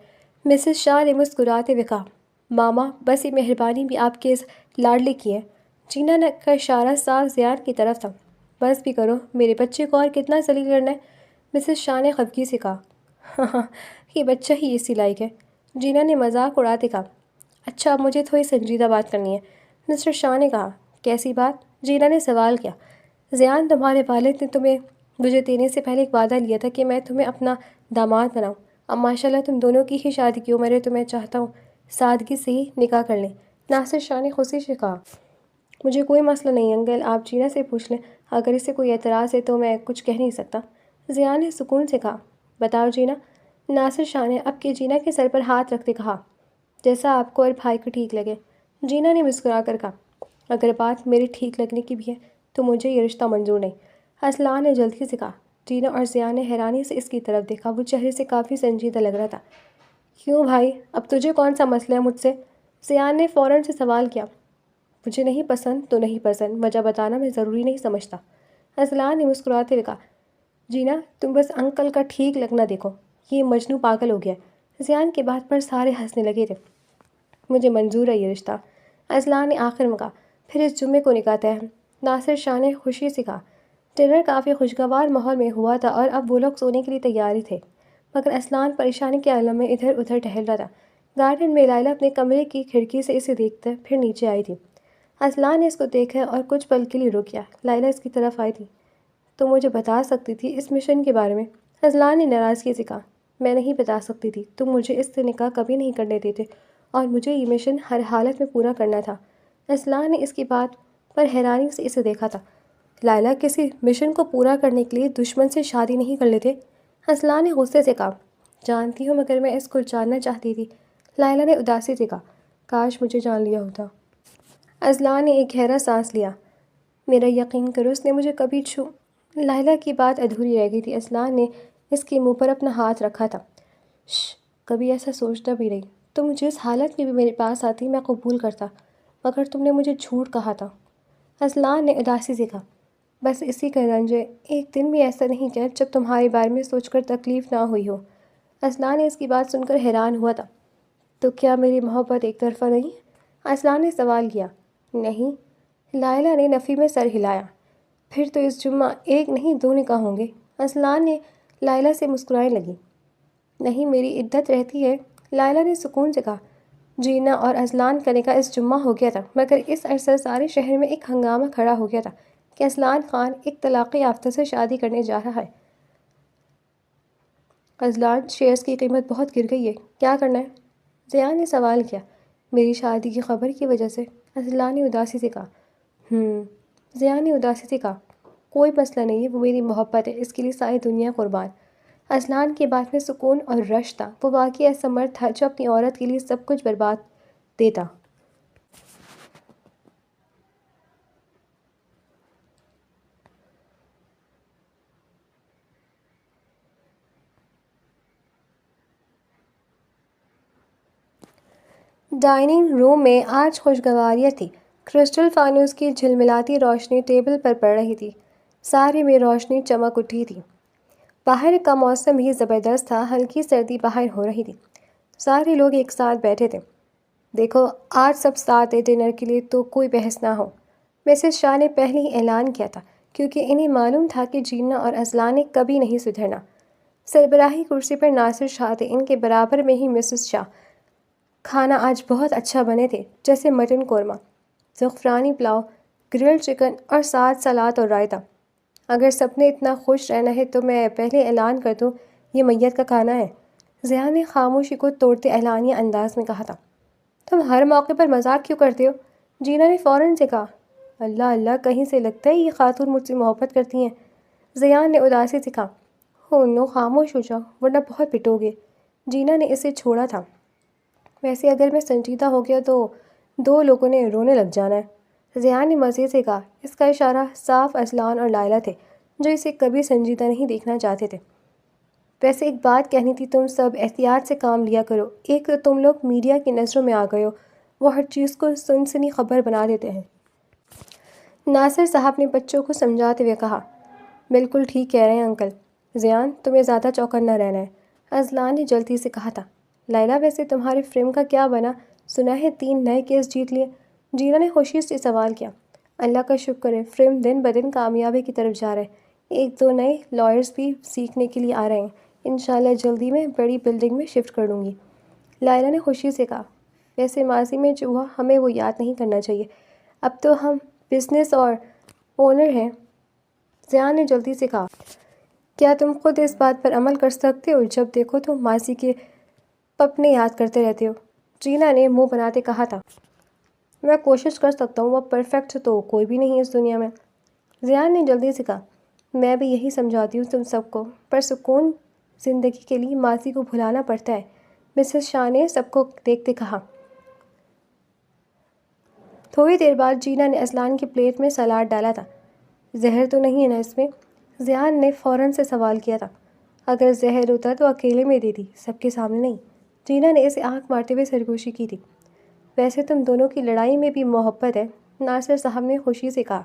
مسز شاہ نے مسکراتے ہوئے کہا۔ ماما، بس یہ مہربانی بھی آپ کے اس لاڈلے کی ہے۔ جینا کا اشارہ صاف زیان کی طرف تھا۔ بس بھی کرو، میرے بچے کو اور کتنا ذلیل کرنا ہے، مسز شاہ نے خفگی سے کہا۔ ہاں، یہ بچہ ہی اسی لائق ہے، جینا نے مذاق اڑاتے کہا۔ اچھا، اب مجھے تھوڑی سنجیدہ بات کرنی ہے، مسٹر شاہ نے کہا۔ کیسی بات؟ جینا نے سوال کیا۔ زیان، تمہارے والد نے تمہیں مجھے دینے سے پہلے ایک وعدہ لیا تھا کہ میں تمہیں اپنا داماد بناؤں۔ اب ماشاءاللہ تم دونوں کی ہی شادی کی عمر ہے، تو میں چاہتا ہوں سادگی سے ہی نکاح کر لیں، ناصر شاہ نے خوشی سے کہا۔ مجھے کوئی مسئلہ نہیں انکل، آپ جینا سے پوچھ لیں، اگر اسے کوئی اعتراض ہے تو میں کچھ کہہ نہیں سکتا، زیان نے سکون سے کہا۔ بتاؤ جینا، ناصر شاہ نے اب کے جینا کے سر پر ہاتھ رکھتے کہا۔ جیسا آپ کو اور بھائی کو ٹھیک لگے، جینا نے مسکرا کر کہا۔ اگر بات میرے ٹھیک لگنے کی بھی ہے تو مجھے یہ رشتہ منظور نہیں، اذلان نے جلدی سے کہا۔ جینا اور زیان نے حیرانی سے اس کی طرف دیکھا، وہ چہرے سے کافی سنجیدہ لگ رہا تھا۔ کیوں بھائی، اب تجھے کون سا مسئلہ ہے مجھ سے؟ زیان نے فوراً سے سوال کیا۔ مجھے نہیں پسند تو نہیں پسند، وجہ بتانا میں ضروری نہیں سمجھتا، اذلان نے مسکراتے ہوئے کہا۔ جینا، تم بس انکل کا ٹھیک لگنا دیکھو، یہ مجنوں پاگل ہو گیا ہے۔ زیان کی بات پر سارے ہنسنے لگے تھے۔ مجھے منظور ہے یہ رشتہ، اذلان نے آخر میں کہا۔ پھر اس جمعے کو نکاح طے ہے، ناصر شاہ نے خوشی سے کہا۔ ڈنر کافی خوشگوار ماحول میں ہوا تھا اور اب وہ لوگ سونے کے لیے تیار ہی تھے، مگر اذلان پریشانی کے عالم میں ادھر ادھر ٹہل رہا تھا۔ گارڈن میں لائلہ اپنے کمرے کی کھڑکی سے اسے دیکھتے پھر نیچے آئی تھی۔ اذلان نے اس کو دیکھا اور کچھ پل کے لیے رک گیا۔ لائلہ اس کی طرف آئی تھی۔ تو مجھے بتا سکتی تھی اس مشن کے بارے میں، اذلان نے ناراضگی سے کہا۔ میں نہیں بتا سکتی تھی، تم مجھے اس سے نکاح کبھی نہیں کرنے دیتے اور مجھے یہ مشن ہر حالت میں پورا کرنا تھا۔ اذلان نے اس کی بات پر حیرانی سے اسے دیکھا تھا۔ لائلہ کسی مشن کو پورا کرنے کے لیے دشمن سے شادی نہیں کر لیتے، اذلان نے غصے سے کہا۔ جانتی ہوں، مگر میں اس کو جاننا چاہتی تھی، لائلہ نے اداسی سے کہا۔ کاش مجھے جان لیا ہوتا۔ اذلان نے ایک گہرا سانس لیا۔ میرا یقین کرو، اس نے مجھے کبھی لائلہ کی بات ادھوری رہ گئی تھی۔ اذلان نے اس کے منہ پر اپنا ہاتھ رکھا تھا۔ کبھی ایسا سوچتا بھی نہیں، تم جس حالت میں بھی میرے پاس آتی میں قبول کرتا، مگر تم نے مجھے جھوٹ کہا تھا، اذلان نے اداسی سے کہا۔ بس اسی کا رنج ہے، ایک دن بھی ایسا نہیں گیا جب تمہارے بارے میں سوچ کر تکلیف نہ ہوئی ہو۔ اذلان نے اس کی بات سن کر حیران ہوا تھا۔ تو کیا میری محبت ایک طرفہ نہیں؟ اذلان نے سوال کیا۔ نہیں، لائلہ نے نفی میں سر ہلایا۔ پھر تو اس جمعہ ایک نہیں دو نکاح ہوں گے، اذلان نے لائلہ سے مسکرانے لگی۔ نہیں، میری عدت رہتی ہے، لائلہ نے سکون سے کہا۔ جینا اور اذلان کا نکاح اس جمعہ ہو گیا تھا، مگر اس عرصے سارے شہر میں ایک ہنگامہ کھڑا ہو گیا تھا کہ اذلان خان ایک طلاق یافتہ سے شادی کرنے جا رہا ہے۔ اذلان شیئرز کی قیمت بہت گر گئی ہے، کیا کرنا ہے؟ ضیاء نے سوال کیا۔ میری شادی کی خبر کی وجہ سے، اذلان نے اداسی سے کہا۔ ضیاء نے اداسی سے کہا، کوئی مسئلہ نہیں ہے، وہ میری محبت ہے، اس کے لیے ساری دنیا قربان۔ اذلان کی بات میں سکون اور رشک تھا، وہ واقعی ایسا مرد تھا جو اپنی عورت کے لیے سب کچھ برباد دیتا۔ ڈائننگ روم میں آج خوشگواریاں تھی۔ کرسٹل فانوس کی جھلملاتی روشنی ٹیبل پر پڑ رہی تھی، سارے میں روشنی چمک اٹھی تھی۔ باہر کا موسم بھی زبردست تھا، ہلکی سردی باہر ہو رہی تھی، سارے لوگ ایک ساتھ بیٹھے تھے۔ دیکھو آج سب ساتھ ہیں ڈنر کے لیے، تو کوئی بحث نہ ہو، مسز شاہ نے پہلے ہی اعلان کیا تھا، کیونکہ انہیں معلوم تھا کہ جینا اور اذلان نے کبھی نہیں سدھرنا۔ سربراہی کرسی پر ناصر شاہ تھے، ان کے برابر میں ہی مسز شاہ۔ کھانا آج بہت اچھا بنے تھے، جیسے مٹن قورمہ، زعفرانی پلاؤ، گرلڈ چکن اور ساتھ سلاد اور رائتا۔ اگر سب نے اتنا خوش رہنا ہے تو میں پہلے اعلان کر دوں، یہ میت کا کھانا ہے۔ ضیاء نے خاموشی کو توڑتے اعلانیہ انداز میں کہا تھا۔ تم ہر موقع پر مذاق کیوں کرتے ہو؟ جینا نے فوراً سے کہا۔ اللہ اللہ، کہیں سے لگتا ہے یہ خاتون مجھ سے محبت کرتی ہیں۔ ضیاء نے اداسی سے کہا، ہو نو، خاموش ہو جاؤ ورنہ بہت پٹو گے۔ جینا نے اسے چھوڑا تھا۔ ویسے اگر میں سنجیدہ ہو گیا تو دو لوگوں نے رونے لگ جانا ہے۔ ضیاء نے مزے سے کہا، اس کا اشارہ صاف اذلان اور لائلہ تھے، جو اسے کبھی سنجیدہ نہیں دیکھنا چاہتے تھے۔ ویسے ایک بات کہنی تھی، تم سب احتیاط سے کام لیا کرو، ایک تو تم لوگ میڈیا کی نظروں میں آ گئے ہو، وہ ہر چیز کو سنسنی خبر بنا دیتے ہیں۔ ناصر صاحب نے بچوں کو سمجھاتے ہوئے کہا، بالکل ٹھیک کہہ رہے ہیں انکل۔ ضیان، تمہیں زیادہ چوکنا رہنا ہے، اذلان نے جلدی سے کہا تھا۔ لائلہ، ویسے تمہارے فریم کا کیا بنا؟ سنا ہے 3 نئے کیس جیت لیے؟ جینا نے خوشی سے سوال کیا۔ اللہ کا شکر ہے، فریم دن بدن کامیابی کی طرف جا رہا ہے، 1-2 نئے لائرز بھی سیکھنے کے لیے آ رہے ہیں، انشاءاللہ جلدی میں بڑی بلڈنگ میں شفٹ کر لوں گی۔ لائلہ نے خوشی سے کہا، ویسے ماضی میں جو ہوا ہمیں وہ یاد نہیں کرنا چاہیے، اب تو ہم بزنس اور اونر ہیں۔ ضیاء نے جلدی سے کہا، کیا تم خود اس بات پر عمل کر سکتے ہو؟ جب دیکھو تو ماضی کے پپنے یاد کرتے رہتے ہو۔ جینا نے منہ بناتے کہا تھا، میں کوشش کر سکتا ہوں، وہ پرفیکٹ تو کوئی بھی نہیں اس دنیا میں۔ ضیاء نے جلدی سے کہا، میں بھی یہی سمجھاتی ہوں تم سب کو، پر سکون زندگی کے لیے ماضی کو بھلانا پڑتا ہے، مسز شاہ نے سب کو دیکھتے کہا۔ تھوڑی دیر بعد جینا نے اذلان کی پلیٹ میں سلاد ڈالا تھا۔ زہر تو نہیں ہے نا اس میں؟ ضیاء نے فوراً سے سوال کیا تھا۔ اگر زہر ہوتا تو اکیلے میں دیتی، سب کے سامنے نہیں۔ جینا نے اسے آنکھ مارتے ہوئے سرگوشی کی تھی۔ ویسے تم دونوں کی لڑائی میں بھی محبت ہے، ناصر صاحب نے خوشی سے کہا۔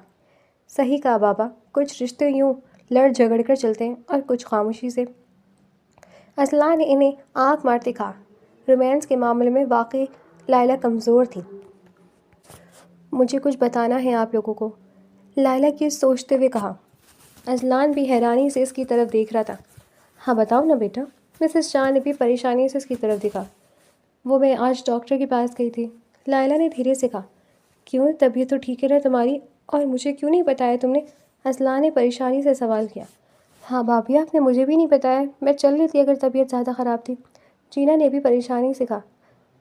صحیح کہا بابا، کچھ رشتے یوں لڑ جھگڑ کر چلتے ہیں اور کچھ خاموشی سے۔ اذلان نے انہیں آنکھ مارتے کہا، رومانس کے معاملے میں واقعی لائلہ کمزور تھی۔ مجھے کچھ بتانا ہے آپ لوگوں کو، لائلہ کی سوچتے ہوئے کہا۔ اذلان بھی حیرانی سے اس کی طرف دیکھ رہا تھا۔ ہاں بتاؤ نا بیٹا۔ مسز شاہ نے بھی پریشانی سے اس کی طرف دیکھا۔ وہ میں آج ڈاکٹر کے پاس گئی تھی، لائلہ نے دھیرے سے کہا۔ کیوں، طبیعت تو ٹھیک ہے نا تمہاری؟ اور مجھے کیوں نہیں بتایا تم نے؟ اذلان نے پریشانی سے سوال کیا۔ ہاں بھابھی، آپ نے مجھے بھی نہیں بتایا، میں چل لیتی اگر طبیعت زیادہ خراب تھی۔ جینا نے بھی پریشانی سے کہا۔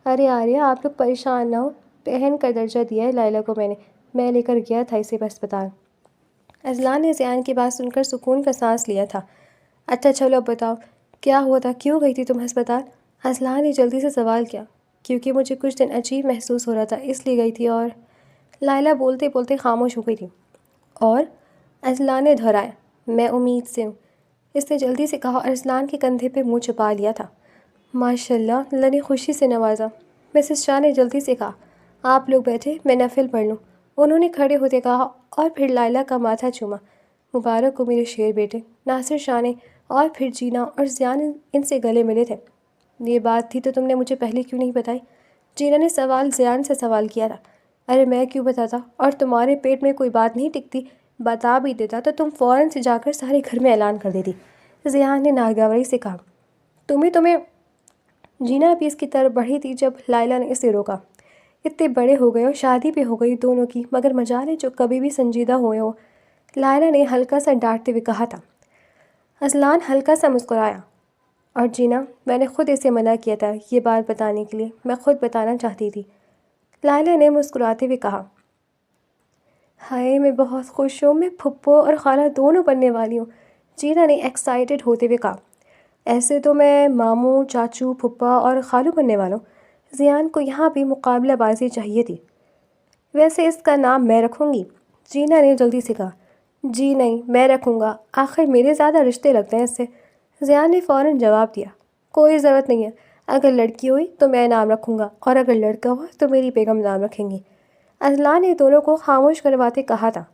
ارے آریہ، آپ لوگ پریشان نہ ہو، بہن کا درجہ دیا ہے لائلہ کو میں لے کر گیا تھا اسے ہسپتال۔ اذلان نے ضیاء کی بات سن کر سکون کا سانس لیا تھا۔ اچھا چلو اب بتاؤ، کیا ہوا تھا، کیوں گئی تھی تم ہسپتال؟ اذلان نے جلدی سے سوال کیا۔ کیونکہ مجھے کچھ دن عجیب محسوس ہو رہا تھا، اس لیے گئی تھی۔ اور لائلہ بولتے بولتے خاموش ہو گئی تھی۔ اور اذلان نے دہرایا، میں امید سے ہوں، اس نے جلدی سے کہا اور اذلان کے کندھے پہ منہ چھپا لیا تھا۔ ماشاء اللہ، اللہ نے خوشی سے نوازا۔ مسز شاہ نے جلدی سے کہا، آپ لوگ بیٹھے، میں نفل پڑھ لوں۔ انہوں نے کھڑے ہوتے کہا اور پھر لائلہ کا ماتھا چوما۔ مبارک ہو میرے شیر بیٹے۔ ناصر شاہ نے اور پھر جینا اور ضیاء ان سے گلے ملے تھے۔ یہ بات تھی تو تم نے مجھے پہلے کیوں نہیں بتائی؟ جینا نے ضیاء سے سوال کیا تھا۔ ارے میں کیوں بتاتا، اور تمہارے پیٹ میں کوئی بات نہیں ٹکتی، بتا بھی دیتا تو تم فوراً سے جا کر سارے گھر میں اعلان کر دیتی، ضیاء نے ناگواری سے کہا۔ تمہیں جینا بھی اس کی طرف بڑھی تھی جب لائلہ نے اسے روکا۔ اتنے بڑے ہو گئے ہو، شادی بھی ہو گئی دونوں کی، مگر مجال ہے جو کبھی بھی سنجیدہ ہوئے ہو، لائلہ نے ہلکا سا ڈانٹتے ہوئے کہا تھا۔ اذلان ہلکا سا مسکرایا۔ اور جینا، میں نے خود اسے منع کیا تھا یہ بات بتانے کے لیے، میں خود بتانا چاہتی تھی، لائلہ نے مسکراتے ہوئے کہا۔ ہائے، میں بہت خوش ہوں، میں پھپھو اور خالہ دونوں بننے والی ہوں، جینا نے ایکسائٹڈ ہوتے ہوئے کہا۔ ایسے تو میں ماموں، چاچو، پھپھا اور خالو بننے والا ہوں، زیان کو یہاں بھی مقابلہ بازی چاہیے تھی۔ ویسے اس کا نام میں رکھوں گی، جینا نے جلدی سے کہا۔ جی نہیں، میں رکھوں گا، آخر میرے زیادہ رشتے لگتے ہیں اس سے، زیان نے فوراً جواب دیا۔ کوئی ضرورت نہیں ہے، اگر لڑکی ہوئی تو میں نام رکھوں گا اور اگر لڑکا ہوا تو میری بیگم نام رکھیں گی، اذلا نے دونوں کو خاموش کرواتے کہا تھا۔